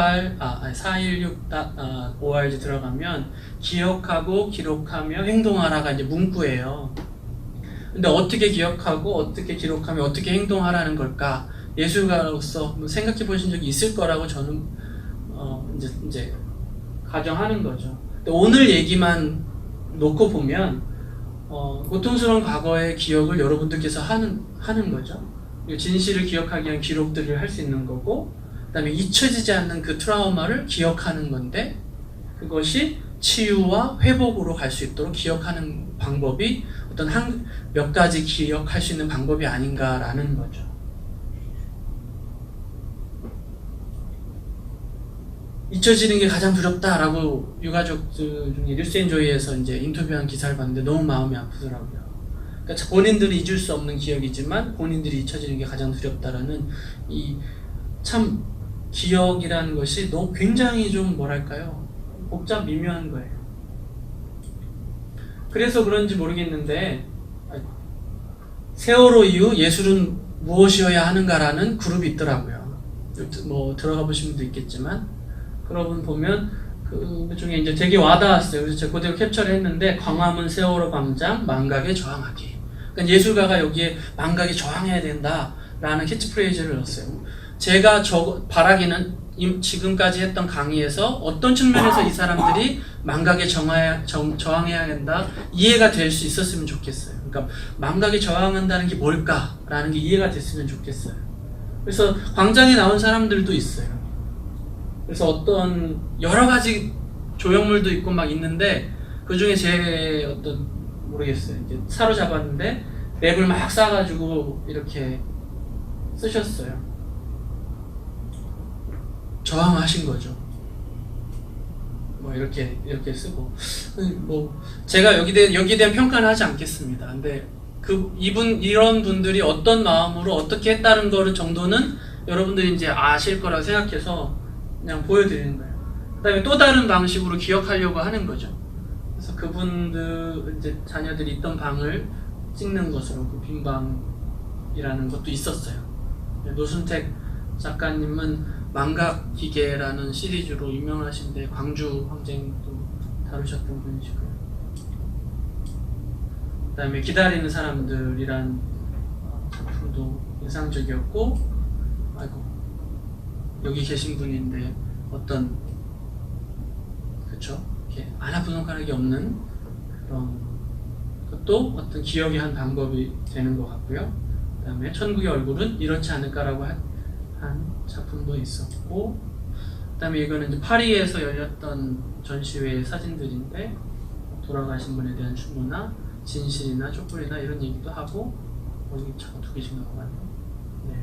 [SPEAKER 1] org 들어가면 기억하고 기록하며 행동하라가 이제 문구예요. 근데 어떻게 기억하고 어떻게 기록하며 어떻게 행동하라는 걸까? 예술가로서 생각해 보신 적이 있을 거라고 저는 이제 가정하는 거죠. 근데 오늘 얘기만 놓고 보면 고통스러운 과거의 기억을 여러분들께서 하는 거죠. 진실을 기억하기 위한 기록들을 할 수 있는 거고, 그 다음에 잊혀지지 않는 그 트라우마를 기억하는 건데, 그것이 치유와 회복으로 갈 수 있도록 기억하는 방법이 어떤 몇 가지 기억할 수 있는 방법이 아닌가라는 거죠. 잊혀지는 게 가장 두렵다라고 유가족들 중에 뉴스앤조이에서 이제 인터뷰한 기사를 봤는데 너무 마음이 아프더라고요. 그러니까 본인들이 잊을 수 없는 기억이지만 본인들이 잊혀지는 게 가장 두렵다라는 이 참 기억이라는 것이 너무 굉장히 좀 뭐랄까요? 복잡 미묘한 거예요. 그래서 그런지 모르겠는데 세월호 이후 예술은 무엇이어야 하는가라는 그룹이 있더라고요. 뭐 들어가 보신 분도 있겠지만 그러분 보면 그 중에 이제 되게 와닿았어요. 그래서 제가 그대로 캡처를 했는데 광화문 세월호 광장 망각에 저항하기. 그러니까 예술가가 여기에 망각에 저항해야 된다라는 캐치프레이즈를 넣었어요. 제가 바라기는 지금까지 했던 강의에서 어떤 측면에서 이 사람들이 망각에 저항해야 된다 이해가 될 수 있었으면 좋겠어요. 그러니까 망각에 저항한다는 게 뭘까라는 게 이해가 됐으면 좋겠어요. 그래서 광장에 나온 사람들도 있어요. 그래서 어떤 여러 가지 조형물도 있고 막 있는데 그 중에 제 어떤 모르겠어요. 이제 사로잡았는데 랩을 막 싸가지고 이렇게 쓰셨어요. 저항하신 거죠. 뭐 이렇게 쓰고 뭐 제가 여기에 대한 평가는 하지 않겠습니다. 근데 이런 분들이 어떤 마음으로 어떻게 했다는 거를 정도는 여러분들이 이제 아실 거라고 생각해서 그냥 보여드리는 거예요. 그 다음에 또 다른 방식으로 기억하려고 하는 거죠. 그래서 그분들 이제 자녀들이 있던 방을 찍는 것으로 그 빈 방이라는 것도 있었어요. 노순택 작가님은 망각기계라는 시리즈로 유명하신데 광주 항쟁도 다루셨던 분이시고요. 그 다음에 기다리는 사람들이란 작품도 인상적이었고, 아이고 여기 계신 분인데 어떤 그쵸? 이렇게 하나 분 손가락이 없는 그런 것도 어떤 기억의 한 방법이 되는 것 같고요. 그 다음에 천국의 얼굴은 이렇지 않을까라고 한 작품도 있었고, 그 다음에 이거는 이제 파리에서 열렸던 전시회 사진들인데 돌아가신 분에 대한 추모나 진실이나 촛불이나 이런 얘기도 하고, 여기 자꾸 두 개씩 나와요. 네,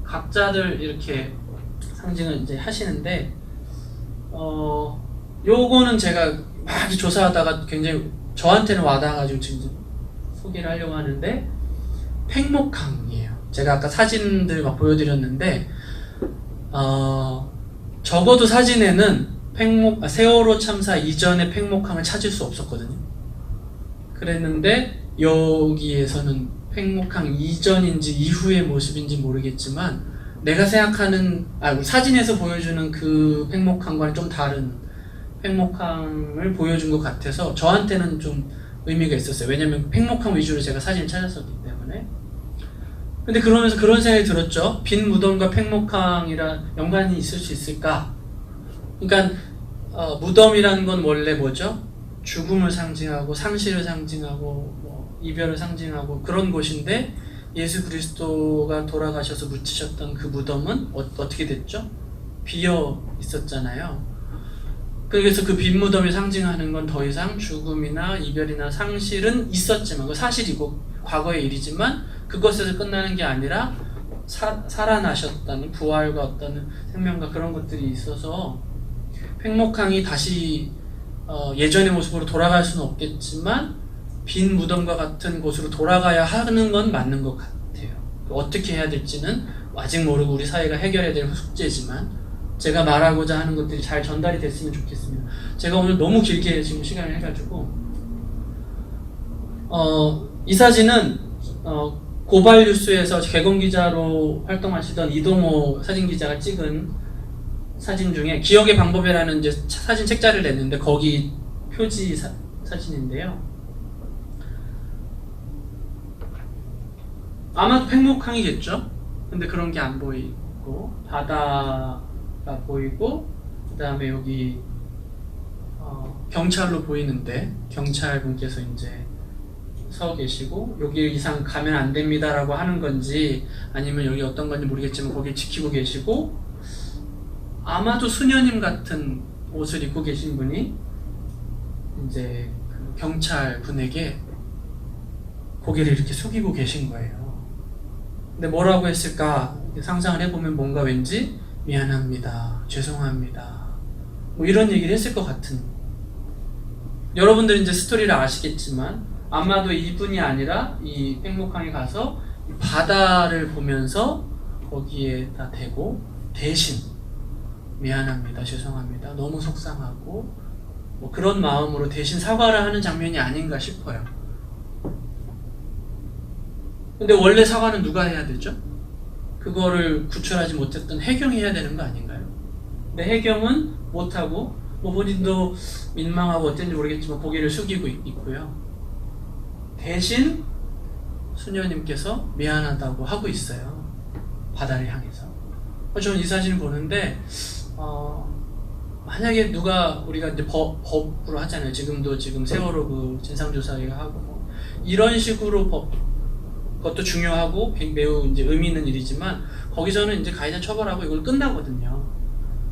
[SPEAKER 1] 각자들 이렇게 상징을 이제 하시는데, 요거는 제가 막 조사하다가 굉장히 저한테는 와닿아가지고 지금 소개를 하려고 하는데, 팽목항이에요. 제가 아까 사진들 막 보여드렸는데, 적어도 사진에는 세월호 참사 이전의 팽목항을 찾을 수 없었거든요. 그랬는데 여기에서는 팽목항 이전인지 이후의 모습인지 모르겠지만 내가 생각하는 사진에서 보여주는 그 팽목항과는 좀 다른 팽목항을 보여준 것 같아서 저한테는 좀 의미가 있었어요. 왜냐면 팽목항 위주로 제가 사진을 찾았었기 때문에. 근데 그러면서 그런 생각이 들었죠. 빈 무덤과 팽목항이랑 연관이 있을 수 있을까? 그러니까 무덤이라는 건 원래 뭐죠? 죽음을 상징하고 상실을 상징하고 뭐 이별을 상징하고 그런 곳인데 예수 그리스도가 돌아가셔서 묻히셨던 그 무덤은 어떻게 됐죠? 비어 있었잖아요. 그래서 그 빈 무덤이 상징하는 건 더 이상 죽음이나 이별이나 상실은 있었지만 그 사실이고 과거의 일이지만 그것에서 끝나는 게 아니라 살아나셨다는 부활과 어떤 생명과 그런 것들이 있어서 팽목항이 다시 예전의 모습으로 돌아갈 수는 없겠지만 빈 무덤과 같은 곳으로 돌아가야 하는 건 맞는 것 같아요. 어떻게 해야 될지는 아직 모르고 우리 사회가 해결해야 될 숙제지만 제가 말하고자 하는 것들이 잘 전달이 됐으면 좋겠습니다. 제가 오늘 너무 길게 지금 시간을 해가지고 이 사진은 고발뉴스에서 개공기자로 활동하시던 이동호 사진기자가 찍은 사진 중에 기억의 방법이라는 이제 사진 책자를 냈는데 거기 표지 사진인데요. 아마도 팽목항이겠죠? 근데 그런 게 안 보이고 바다가 보이고 그 다음에 여기 경찰로 보이는데 경찰분께서 이제 서 계시고 여기 이상 가면 안 됩니다라고 하는 건지 아니면 여기 어떤 건지 모르겠지만 거기 지키고 계시고 아마도 수녀님 같은 옷을 입고 계신 분이 이제 그 경찰 분에게 고개를 이렇게 숙이고 계신 거예요. 근데 뭐라고 했을까 상상을 해보면 뭔가 왠지 미안합니다, 죄송합니다 뭐 이런 얘기를 했을 것 같은. 여러분들은 이제 스토리를 아시겠지만 아마도 이분이 아니라 이 팽목항에 가서 이 바다를 보면서 거기에다 대고 대신 미안합니다, 죄송합니다, 너무 속상하고 뭐 그런 마음으로 대신 사과를 하는 장면이 아닌가 싶어요. 근데 원래 사과는 누가 해야 되죠? 그거를 구출하지 못했던 해경이 해야 되는 거 아닌가요? 근데 해경은 못하고 뭐 본인도 민망하고 어땠는지 모르겠지만 고개를 숙이고 있고요. 대신 수녀님께서 미안하다고 하고 있어요. 바다를 향해서. 저는 이 사진을 보는데 만약에 누가 우리가 이제 법으로 하잖아요. 지금 세월호 그 진상조사회가 하고 뭐 이런 식으로 그것도 중요하고 매우 이제 의미 있는 일이지만 거기서는 이제 가해자 처벌하고 이걸 끝나거든요.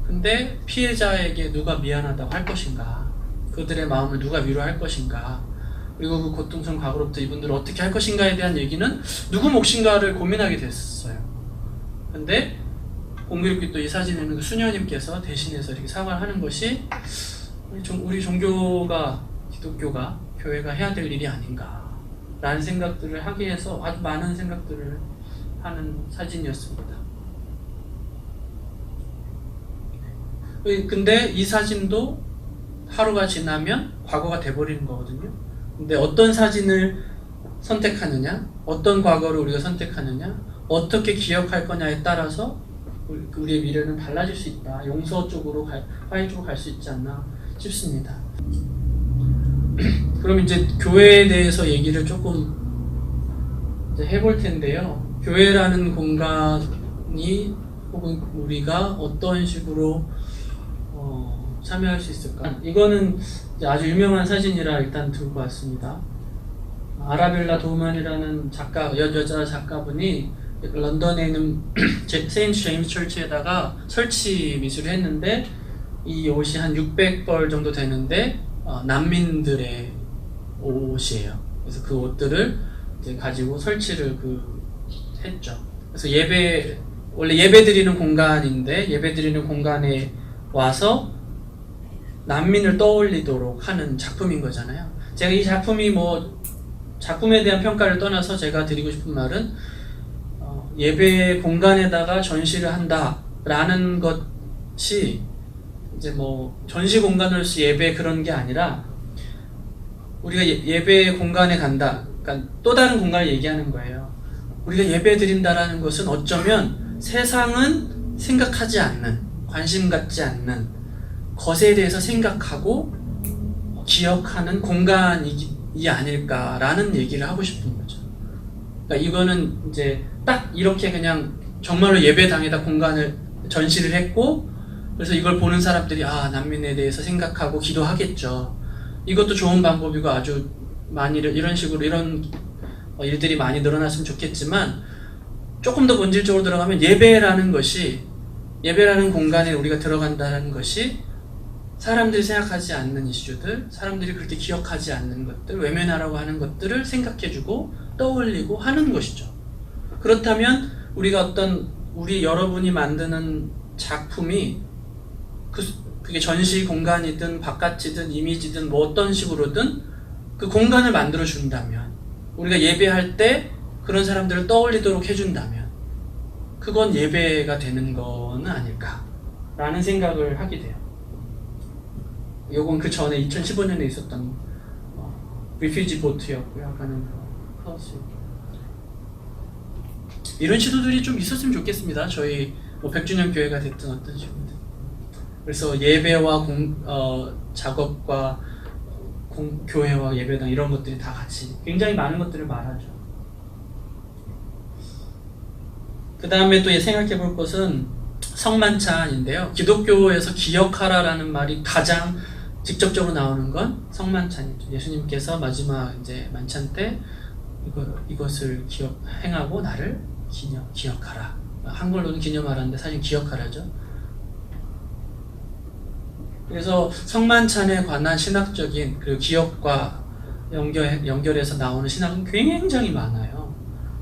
[SPEAKER 1] 근데 피해자에게 누가 미안하다고 할 것인가? 그들의 마음을 누가 위로할 것인가? 그리고 그 고통스러운 과거로부터 이분들을 어떻게 할 것인가에 대한 얘기는 누구 몫인가를 고민하게 됐어요. 근데 공교롭게 또 이 사진에는 그 수녀님께서 대신해서 이렇게 사과를 하는 것이 우리 종교가 기독교가 교회가 해야 될 일이 아닌가 라는 생각들을 하게 해서 아주 많은 생각들을 하는 사진이었습니다. 근데 이 사진도 하루가 지나면 과거가 돼버리는 거거든요. 근데 어떤 사진을 선택하느냐, 어떤 과거를 우리가 선택하느냐, 어떻게 기억할 거냐에 따라서 우리의 미래는 달라질 수 있다. 용서 쪽으로 화해 쪽으로 갈 수 있지 않나 싶습니다. 그럼 이제 교회에 대해서 얘기를 조금 이제 해볼 텐데요. 교회라는 공간이 혹은 우리가 어떤 식으로 참여할 수 있을까? 이거는 이제 아주 유명한 사진이라 일단 들고 왔습니다. 아라벨라 도우만이라는 여자 작가분이 런던에 있는 세인트 제임스 철치에다가 설치 미술을 했는데 이 옷이 한 600벌 정도 되는데 난민들의 옷이에요. 그래서 그 옷들을 이제 가지고 설치를 했죠. 그래서 원래 예배 드리는 공간인데 예배 드리는 공간에 와서 난민을 떠올리도록 하는 작품인 거잖아요. 제가 이 작품이 작품에 대한 평가를 떠나서 제가 드리고 싶은 말은 예배 공간에다가 전시를 한다라는 것이 이제 전시 공간으로서 예배 그런 게 아니라 우리가 예배 공간에 간다. 그러니까 또 다른 공간을 얘기하는 거예요. 우리가 예배 드린다라는 것은 어쩌면 세상은 생각하지 않는, 관심 갖지 않는 것에 대해서 생각하고 기억하는 공간이 아닐까라는 얘기를 하고 싶은 거죠. 그러니까 이거는 이제 딱 이렇게 그냥 정말로 예배당에다 공간을 전시를 했고 그래서 이걸 보는 사람들이 난민에 대해서 생각하고 기도하겠죠. 이것도 좋은 방법이고 아주 많이 이런 식으로 이런 일들이 많이 늘어났으면 좋겠지만 조금 더 본질적으로 들어가면 예배라는 공간에 우리가 들어간다는 것이 사람들이 생각하지 않는 이슈들, 사람들이 그렇게 기억하지 않는 것들, 외면하라고 하는 것들을 생각해주고 떠올리고 하는 것이죠. 그렇다면 우리가 우리 여러분이 만드는 작품이 그게 전시 공간이든 바깥이든 이미지든 뭐 어떤 식으로든 그 공간을 만들어 준다면, 우리가 예배할 때 그런 사람들을 떠올리도록 해준다면 그건 예배가 되는 거는 아닐까라는 생각을 하게 돼요. 요건 그 전에 2015년에 있었던 리퓨지 보트였고요. 아까는 하우스. 이런 시도들이 좀 있었으면 좋겠습니다. 저희 100주년 교회가 됐든 어떤 식으로든. 그래서 예배와 작업과 교회와 예배당 이런 것들이 다 같이 굉장히 많은 것들을 말하죠. 그 다음에 또 생각해 볼 것은 성만찬인데요. 기독교에서 기억하라라는 말이 가장 직접적으로 나오는 건 성만찬이죠. 예수님께서 마지막 이제 만찬 때 이것을 행하고 나를 기억하라. 한글로는 기념하라는데 사실 기억하라죠. 그래서 성만찬에 관한 신학적인 그 기억과 연결해서 나오는 신학은 굉장히 많아요.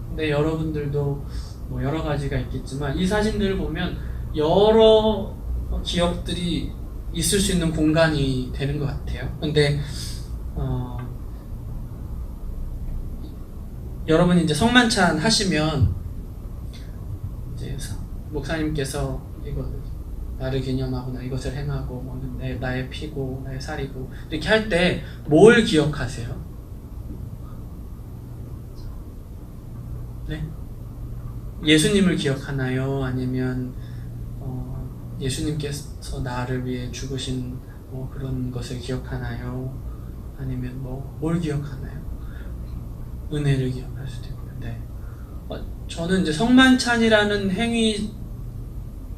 [SPEAKER 1] 근데 여러분들도 뭐 여러 가지가 있겠지만 이 사진들을 보면 여러 기억들이 있을 수 있는 공간이 되는 것 같아요. 근데 여러분이 이제 성만찬 하시면 이제 목사님께서 이거 나를 기념하고 이것을 행하고 뭐 나의 피고 나의 살이고 이렇게 할 때 뭘 기억하세요? 네? 예수님을 기억하나요? 아니면 예수님께서 나를 위해 죽으신 뭐 그런 것을 기억하나요? 아니면 뭘 기억하나요? 은혜를 기억할 수도 있고요. 네. 저는 이제 성만찬이라는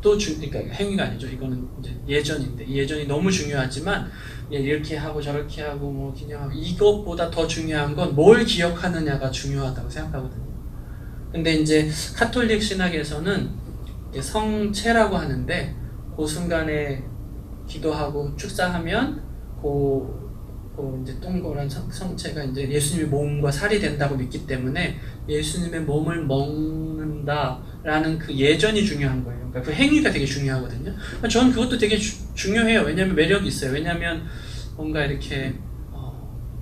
[SPEAKER 1] 그러니까 행위가 아니죠. 이거는 이제 예전인데 이 예전이 너무 중요하지만 이렇게 하고 저렇게 하고 뭐 기념하고 이것보다 더 중요한 건 뭘 기억하느냐가 중요하다고 생각하거든요. 근데 이제 카톨릭 신학에서는 성체라고 하는데 그 순간에 기도하고 축사하면 이제 동그란 성체가 이제 예수님의 몸과 살이 된다고 믿기 때문에 예수님의 몸을 먹는다라는 그 예전이 중요한 거예요. 그러니까 그 행위가 되게 중요하거든요. 저는 그것도 되게 중요해요. 왜냐하면 매력이 있어요. 왜냐하면 뭔가 이렇게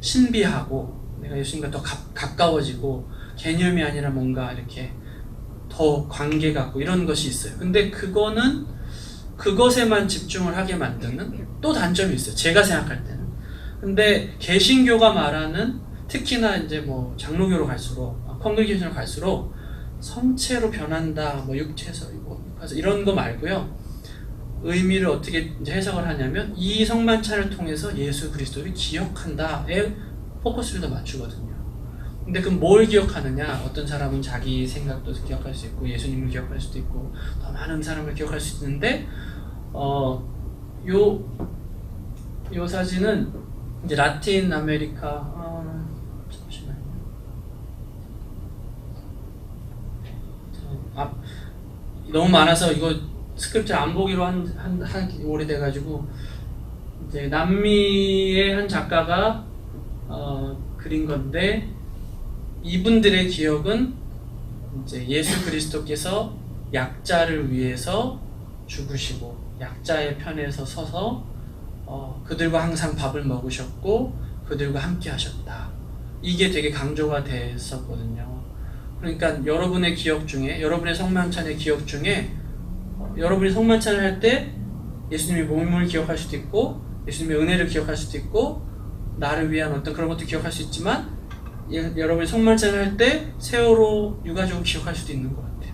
[SPEAKER 1] 신비하고 내가 예수님과 더 가까워지고 개념이 아니라 뭔가 이렇게 더 관계 갖고 이런 것이 있어요. 근데 그거는 그것에만 집중을 하게 만드는 또 단점이 있어요. 제가 생각할 때는. 근데 개신교가 말하는 특히나 이제 뭐 장로교로 갈수록 컨그레이션으로 갈수록 성체로 변한다, 뭐 육체에서 이런 거 말고요. 의미를 어떻게 이제 해석을 하냐면 이 성만찬을 통해서 예수 그리스도를 기억한다에 포커스를 더 맞추거든요. 근데 그럼 뭘 기억하느냐? 어떤 사람은 자기 생각도 기억할 수 있고 예수님을 기억할 수도 있고 더 많은 사람을 기억할 수 있는데 요 사진은 이제 라틴 아메리카 잠시만요. 너무 많아서 이거 스크립트 안 보기로 한 오래돼가지고 이제 남미의 한 작가가 그린 건데 이분들의 기억은 이제 예수 그리스도께서 약자를 위해서 죽으시고 약자의 편에서 서서 그들과 항상 밥을 먹으셨고 그들과 함께 하셨다. 이게 되게 강조가 됐었거든요. 그러니까 여러분의 기억 중에 여러분의 성만찬의 기억 중에 여러분이 성만찬을 할 때 예수님의 몸을 기억할 수도 있고 예수님의 은혜를 기억할 수도 있고 나를 위한 어떤 그런 것도 기억할 수 있지만 여러분이 성만찬을 할 때 세월호 유가족을 기억할 수도 있는 것 같아요.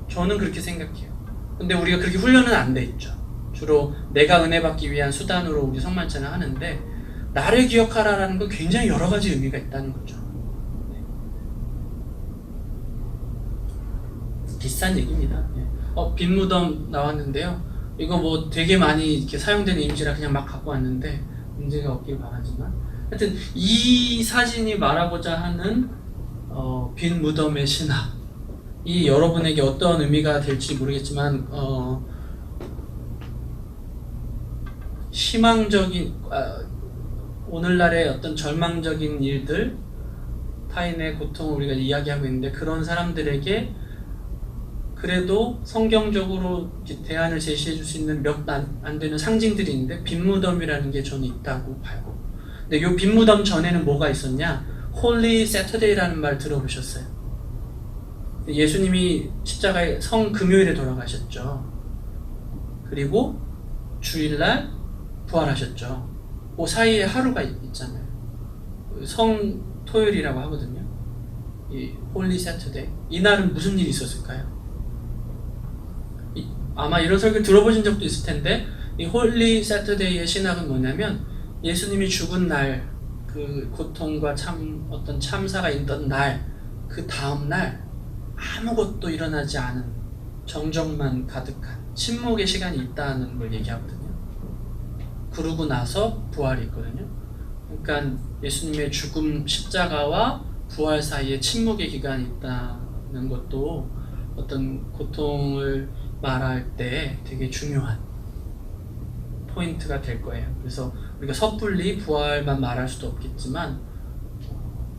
[SPEAKER 1] 저는 그렇게 생각해요. 근데 우리가 그렇게 훈련은 안 돼 있죠. 주로 내가 은혜 받기 위한 수단으로 우리 성만찬을 하는데 나를 기억하라라는 건 굉장히 여러 가지 의미가 있다는 거죠. 네. 비싼 얘기입니다. 네. 빈 무덤 나왔는데요. 이거 뭐 되게 많이 이렇게 사용되는 이미지라 그냥 막 갖고 왔는데 문제가 없길 바라지만 하여튼 이 사진이 말하고자 하는 빈 무덤의 신학, 이 여러분에게 어떤 의미가 될지 모르겠지만 희망적인 오늘날의 어떤 절망적인 일들, 타인의 고통을 우리가 이야기하고 있는데 그런 사람들에게 그래도 성경적으로 대안을 제시해 줄 수 있는 몇 안 되는 상징들이 있는데 빈무덤이라는 게 저는 있다고 봐요. 근데 이 빈무덤 전에는 뭐가 있었냐? 홀리 세터데이라는 말 들어보셨어요? 예수님이 십자가에 성금요일에 돌아가셨죠. 그리고 주일날 부활하셨죠. 그 사이에 하루가 있잖아요. 성토요일이라고 하거든요. 이 홀리 세터데이. 이날은 무슨 일이 있었을까요? 아마 이런 설교 들어보신 적도 있을 텐데 이 홀리 세터데이의 신학은 뭐냐면 예수님이 죽은 날, 그 고통과 어떤 참사가 있던 날, 그 다음 날 아무것도 일어나지 않은 정적만 가득한 침묵의 시간이 있다는 걸 얘기하거든요. 그러고 나서 부활이 있거든요. 그러니까 예수님의 죽음, 십자가와 부활 사이에 침묵의 기간이 있다는 것도 어떤 고통을 말할 때 되게 중요한 포인트가 될 거예요. 그래서 우리가 섣불리 부활만 말할 수도 없겠지만,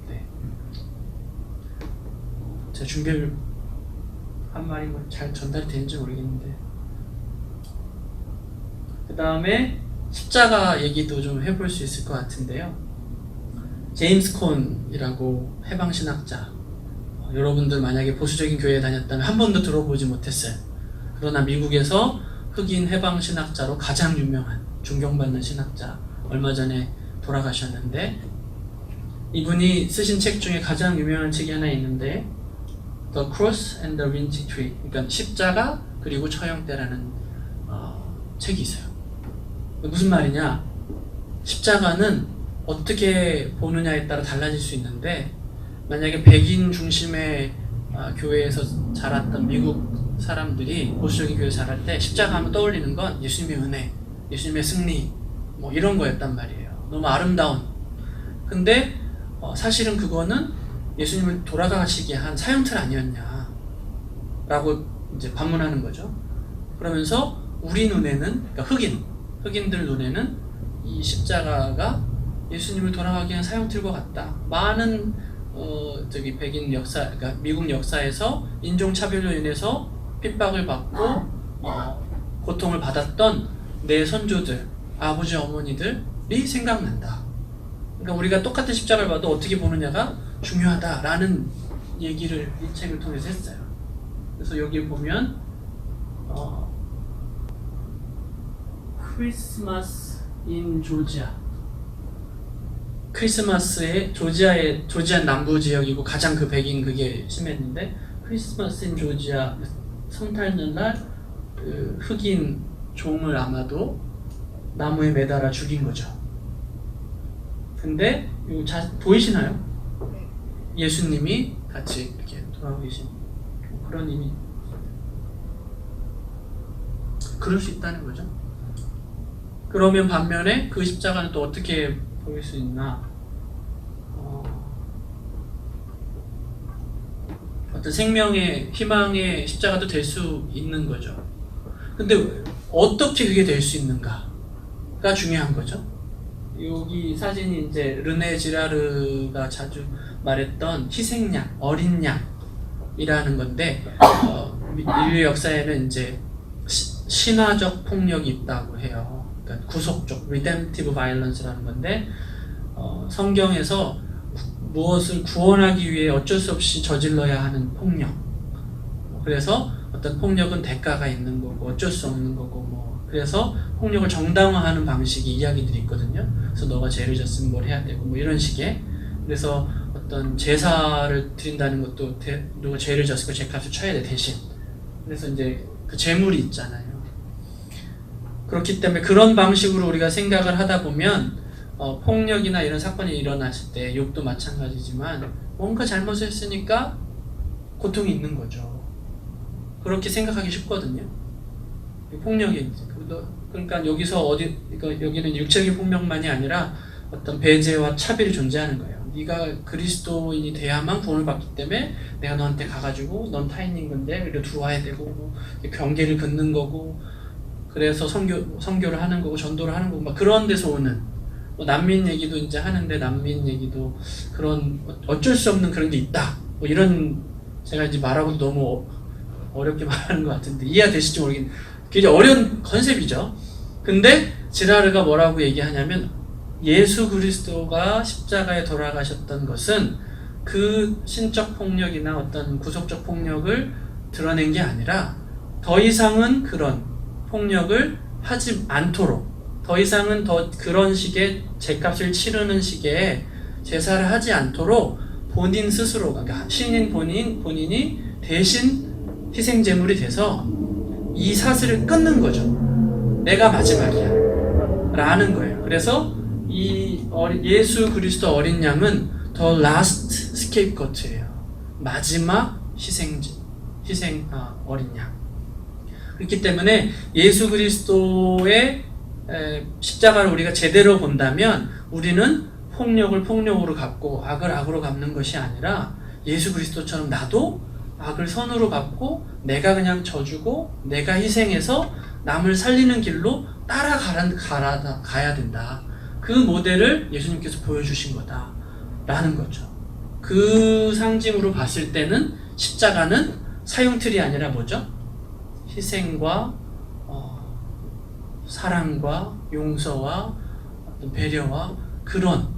[SPEAKER 1] 네. 제가 준비를 한 말이 잘 전달이 되는지 모르겠는데, 그 다음에 십자가 얘기도 좀 해볼 수 있을 것 같은데요. 제임스 콘이라고 해방신학자, 여러분들 만약에 보수적인 교회에 다녔다면 한 번도 들어보지 못했어요. 그러나 미국에서 흑인 해방신학자로 가장 유명한, 존경받는 신학자, 얼마 전에 돌아가셨는데, 이분이 쓰신 책 중에 가장 유명한 책이 하나 있는데 The Cross and the Vintage Tree, 그러니까 십자가 그리고 처형대라는 책이 있어요. 무슨 말이냐? 십자가는 어떻게 보느냐에 따라 달라질 수 있는데, 만약에 백인 중심의 교회에서 자랐던 미국 사람들이 보수적인 교회 자랄 때 십자가 하면 떠올리는 건 예수님의 은혜, 예수님의 승리, 뭐 이런 거였단 말이에요. 너무 아름다운. 근데 사실은 그거는 예수님을 돌아가시게 한 사형틀 아니었냐 라고 이제 반문하는 거죠. 그러면서 우리 눈에는, 그러니까 흑인들 눈에는 이 십자가가 예수님을 돌아가게 한 사형틀과 같다. 많은 백인 역사, 그러니까 미국 역사에서 인종차별로 인해서 핍박을 받고 고통을 받았던 내 선조들, 아버지 어머니들이 생각난다. 그러니까 우리가 똑같은 십자가를 봐도 어떻게 보느냐가 중요하다라는 얘기를 이 책을 통해서 했어요. 그래서 여기 보면 크리스마스 인 조지아, 크리스마스의 조지아 남부 지역이고 가장 그 백인 그게 심했는데, 크리스마스 인 조지아, 성탄절 그 흑인 종을 아마도 나무에 매달아 죽인 거죠. 근데 이거 보이시나요? 예수님이 같이 이렇게 돌아오고 계신 그런 의미. 그럴 수 있다는 거죠. 그러면 반면에 그 십자가는 또 어떻게 보일 수 있나? 어떤 생명의 희망의 십자가도 될 수 있는 거죠. 근데 어떻게 그게 될 수 있는가가 중요한 거죠. 여기 사진이 이제 르네 지라르가 자주 말했던 희생양, 어린 양이라는 건데, 인류 역사에는 이제 신화적 폭력이 있다고 해요. 그러니까 구속적, redemptive violence라는 건데, 성경에서 무엇을 구원하기 위해 어쩔 수 없이 저질러야 하는 폭력. 그래서 어떤 폭력은 대가가 있는 거고 어쩔 수 없는 거고, 뭐 그래서 폭력을 정당화하는 방식의 이야기들이 있거든요. 그래서 너가 죄를 졌으면 뭘 해야 되고 뭐 이런 식의. 그래서 어떤 제사를 드린다는 것도 누가 죄를 졌으니까 죄값을 쳐야 돼 대신. 그래서 이제 그 재물이 있잖아요. 그렇기 때문에 그런 방식으로 우리가 생각을 하다 보면 폭력이나 이런 사건이 일어났을 때, 욕도 마찬가지지만 뭔가 잘못을 했으니까 고통이 있는 거죠. 그렇게 생각하기 쉽거든요. 폭력이 그러니까 여기서 그러니까 여기는 육체적인 폭력만이 아니라 어떤 배제와 차별이 존재하는 거예요. 네가 그리스도인이 돼야만 구원을 받기 때문에 내가 너한테 가가지고 넌 타인인 건데 그래도 들어와야 되고 뭐 경계를 긋는 거고 그래서 선교를 하는 거고 전도를 하는 거고 막 그런 데서 오는 뭐 난민 얘기도 이제 하는데 난민 얘기도 그런 어쩔 수 없는 그런 게 있다. 뭐 이런 제가 이제 말하고도 너무 어렵게 말하는 것 같은데 이해가 되실지 모르겠는데 굉장히 어려운 컨셉이죠. 근데 지라르가 뭐라고 얘기하냐면 예수 그리스도가 십자가에 돌아가셨던 것은 그 신적 폭력이나 어떤 구속적 폭력을 드러낸 게 아니라 더 이상은 그런 폭력을 하지 않도록 더 이상은 더 그런 식의 죗값을 치르는 식의 제사를 하지 않도록 본인 스스로가 그러니까 신인 본인이 대신 희생제물이 돼서 이 사슬을 끊는 거죠. 내가 마지막이야 라는 거예요. 그래서 이 예수 그리스도 어린 양은 the last scapegoat예요. 마지막 희생 어린 양. 그렇기 때문에 예수 그리스도의 십자가를 우리가 제대로 본다면 우리는 폭력을 폭력으로 갚고 악을 악으로 갚는 것이 아니라 예수 그리스도처럼 나도 악을 선으로 갚고 내가 그냥 져주고 내가 희생해서 남을 살리는 길로 가야 된다. 그 모델을 예수님께서 보여주신 거다 라는 거죠. 그 상징으로 봤을 때는 십자가는 사형틀이 아니라 뭐죠? 희생과 사랑과 용서와 어떤 배려와 그런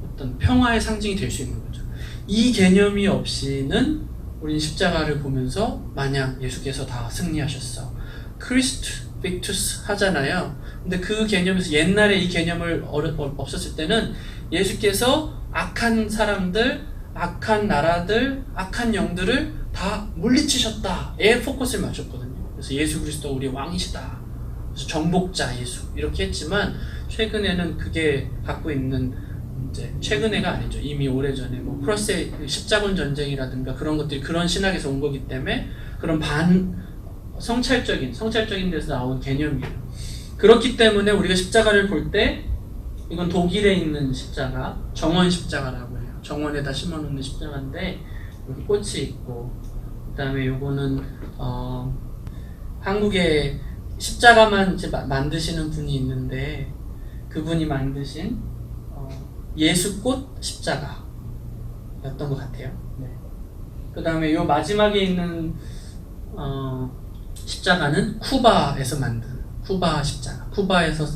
[SPEAKER 1] 어떤 평화의 상징이 될 수 있는 거죠. 이 개념이 없이는 우린 십자가를 보면서 마냥 예수께서 다 승리하셨어. 크리스트 빅투스 하잖아요. 근데 그 개념에서 옛날에 이 개념을 없었을 때는 예수께서 악한 사람들, 악한 나라들, 악한 영들을 다 물리치셨다에 포커스를 맞췄거든요. 그래서 예수 그리스도 우리의 왕이시다. 그래서 정복자 예수 이렇게 했지만 최근에는 그게 갖고 있는 이제 최근에가 아니죠. 이미 오래전에 뭐 크로스의 십자군 전쟁이라든가 그런 것들이 그런 신학에서 온 거기 때문에 그런 성찰적인 데서 나온 개념이에요. 그렇기 때문에 우리가 십자가를 볼 때 이건 독일에 있는 십자가, 정원 십자가라고 해요. 정원에다 심어놓는 십자가인데 여기 꽃이 있고 그 다음에 요거는 한국에 십자가만 이제 만드시는 분이 있는데 그분이 만드신 예수꽃 십자가였던 것 같아요. 네. 그 다음에 요 마지막에 있는 십자가는 쿠바에서 만든 쿠바 십자가. 쿠바에서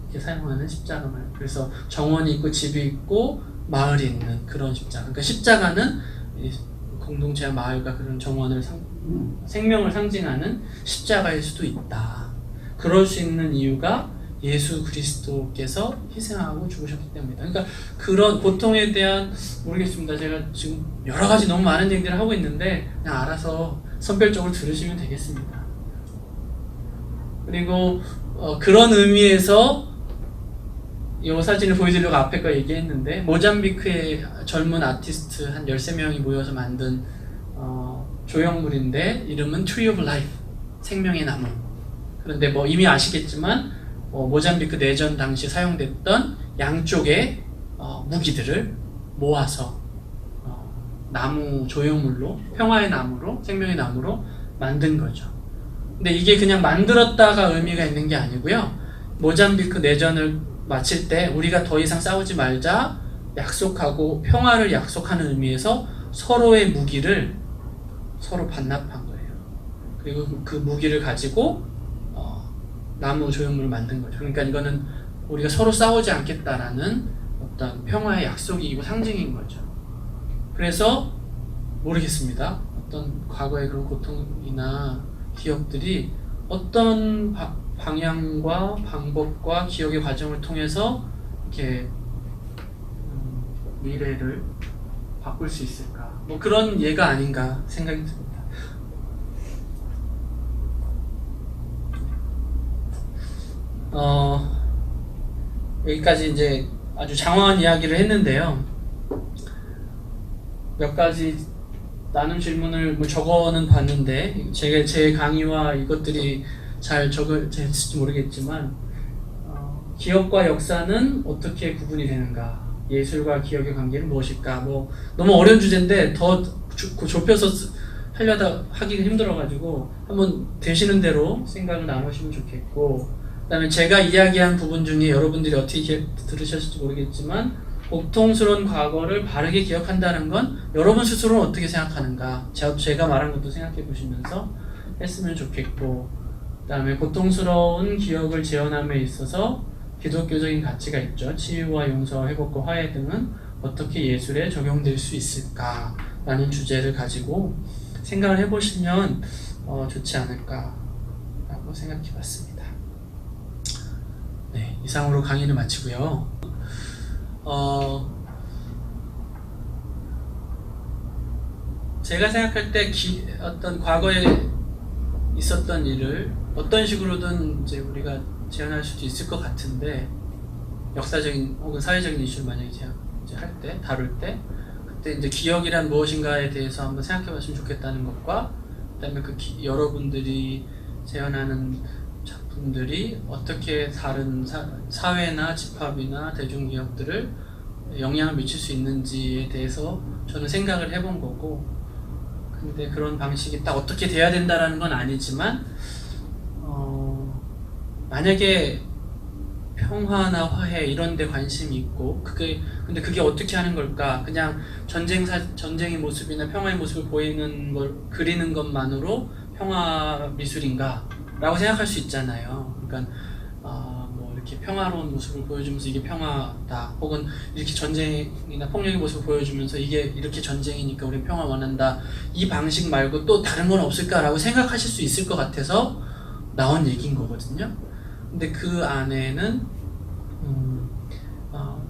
[SPEAKER 1] 이렇게 사용하는 십자가 말. 그래서 정원이 있고 집이 있고 마을이 있는 그런 십자가. 그러니까 십자가는 공동체와 마을과 그런 정원을 생명을 상징하는 십자가일 수도 있다. 그럴 수 있는 이유가 예수 그리스도께서 희생하고 죽으셨기 때문이다. 그러니까 그런 고통에 대한 모르겠습니다. 제가 지금 여러 가지 너무 많은 얘기들을 하고 있는데 그냥 알아서 선별적으로 들으시면 되겠습니다. 그리고 그런 의미에서 이 사진을 보여드리려고 앞에 거 얘기했는데 모잠비크의 젊은 아티스트 한 13명이 모여서 만든 조형물인데 이름은 Tree of Life, 생명의 나무. 그런데 뭐 이미 아시겠지만 모잠비크 내전 당시 사용됐던 양쪽의 무기들을 모아서 나무 조형물로 평화의 나무로 생명의 나무로 만든 거죠. 근데 이게 그냥 만들었다가 의미가 있는 게 아니고요. 모잠비크 내전을 마칠 때 우리가 더 이상 싸우지 말자 약속하고 평화를 약속하는 의미에서 서로의 무기를 서로 반납한 거예요. 그리고 그 무기를 가지고 나무 조형물을 만든 거죠. 그러니까 이거는 우리가 서로 싸우지 않겠다라는 어떤 평화의 약속이고 상징인 거죠. 그래서 모르겠습니다. 어떤 과거의 그런 고통이나 기억들이 어떤 방향과 방법과 기억의 과정을 통해서 이렇게 미래를 바꿀 수 있을까? 뭐 그런 예가 아닌가 생각이 듭니다. 여기까지 이제 아주 장황한 이야기를 했는데요. 몇 가지 나눔 질문을 뭐 적어는 봤는데 제 강의와 이것들이 잘 적을지 모르겠지만 기억과 역사는 어떻게 구분이 되는가? 예술과 기억의 관계는 무엇일까? 뭐 너무 어려운 주제인데 더 좁혀서 하려다 하기가 힘들어가지고 한번 되시는 대로 생각을 나누시면 좋겠고, 그다음에 제가 이야기한 부분 중에 여러분들이 어떻게 들으셨을지 모르겠지만 고통스러운 과거를 바르게 기억한다는 건 여러분 스스로는 어떻게 생각하는가? 제가 말한 것도 생각해 보시면서 했으면 좋겠고, 그다음에 고통스러운 기억을 재현함에 있어서 기독교적인 가치가 있죠. 치유와 용서와 회복과 화해 등은 어떻게 예술에 적용될 수 있을까라는 주제를 가지고 생각을 해보시면 좋지 않을까라고 생각해봤습니다. 네, 이상으로 강의를 마치고요. 제가 생각할 때 어떤 과거에 있었던 일을 어떤 식으로든 이제 우리가 재현할 수도 있을 것 같은데, 역사적인 혹은 사회적인 이슈를 만약에 이제 할 때, 다룰 때, 그때 이제 기억이란 무엇인가에 대해서 한번 생각해봤으면 좋겠다는 것과, 그다음에 여러분들이 재현하는 작품들이 어떻게 다른 사회나 집합이나 대중기업들을 영향을 미칠 수 있는지에 대해서 저는 생각을 해본 거고, 근데 그런 방식이 딱 어떻게 돼야 된다라는 건 아니지만, 만약에 평화나 화해 이런 데 관심이 있고, 근데 그게 어떻게 하는 걸까? 그냥 전쟁의 모습이나 평화의 모습을 보이는 걸 그리는 것만으로 평화 미술인가? 라고 생각할 수 있잖아요. 그러니까 뭐 이렇게 평화로운 모습을 보여주면서 이게 평화다, 혹은 이렇게 전쟁이나 폭력의 모습을 보여주면서 이게 이렇게 전쟁이니까 우리 평화 원한다, 이 방식 말고 또 다른 건 없을까라고 생각하실 수 있을 것 같아서 나온 얘기인 거거든요. 근데 그 안에는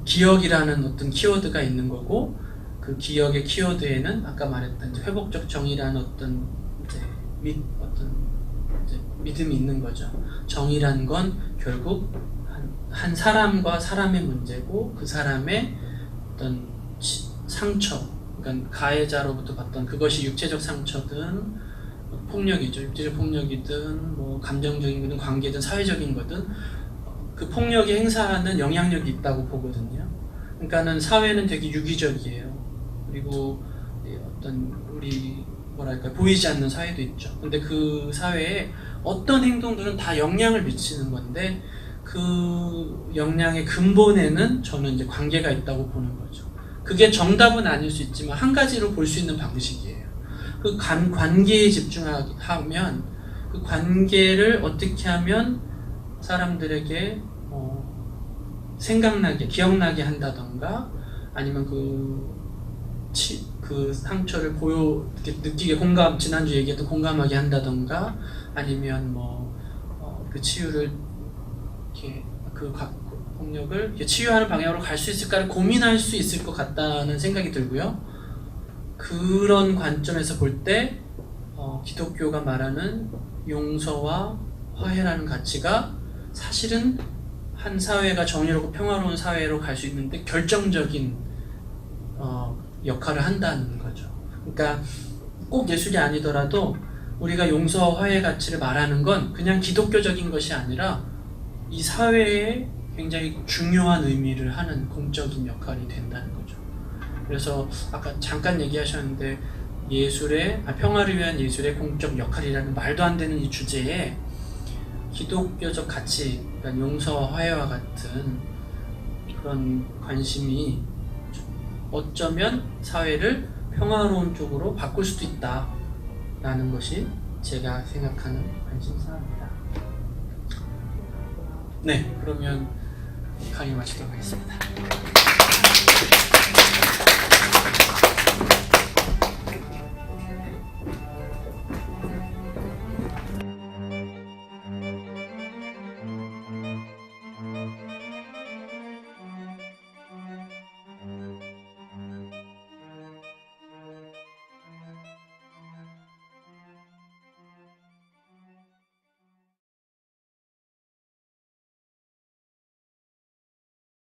[SPEAKER 1] 기억이라는 어떤 키워드가 있는 거고, 그 기억의 키워드에는 아까 말했던 이제 회복적 정의라는 어떤 믿음이 있는 거죠. 정의라는 건 결국 한 사람과 사람의 문제고, 그 사람의 어떤 상처, 그러니까 가해자로부터 받던 그것이 육체적 상처든 폭력이죠. 육체적 폭력이든 뭐 감정적인 거든 관계든 사회적인 거든 그 폭력이 행사하는 영향력이 있다고 보거든요. 그러니까는 사회는 되게 유기적이에요. 그리고 어떤 우리 뭐랄까 보이지 않는 사회도 있죠. 근데 그 사회에 어떤 행동들은 다 영향을 미치는 건데, 그 영향의 근본에는 저는 이제 관계가 있다고 보는 거죠. 그게 정답은 아닐 수 있지만 한 가지로 볼 수 있는 방식이에요. 그 관계에 집중하면, 그 관계를 어떻게 하면 사람들에게 생각나게, 기억나게 한다던가, 아니면 그 상처를 느끼게 지난주 얘기했던 공감하게 한다던가, 아니면 그 치유를 이렇게 폭력을 이렇게 치유하는 방향으로 갈 수 있을까를 고민할 수 있을 것 같다는 생각이 들고요. 그런 관점에서 볼 때 기독교가 말하는 용서와 화해라는 가치가 사실은 한 사회가 정의롭고 평화로운 사회로 갈 수 있는데 결정적인 역할을 한다는 거죠. 그러니까 꼭 예술이 아니더라도 우리가 용서와 화해 가치를 말하는 건 그냥 기독교적인 것이 아니라 이 사회에 굉장히 중요한 의미를 하는 공적인 역할이 된다는 거죠. 그래서 아까 잠깐 얘기하셨는데 평화를 위한 예술의 공적 역할이라는 말도 안 되는 이 주제에 기독교적 가치, 그러니까 용서와 화해와 같은 그런 관심이 어쩌면 사회를 평화로운 쪽으로 바꿀 수도 있다라는 것이 제가 생각하는 관심사입니다. 네, 그러면 강의 마치도록 하겠습니다.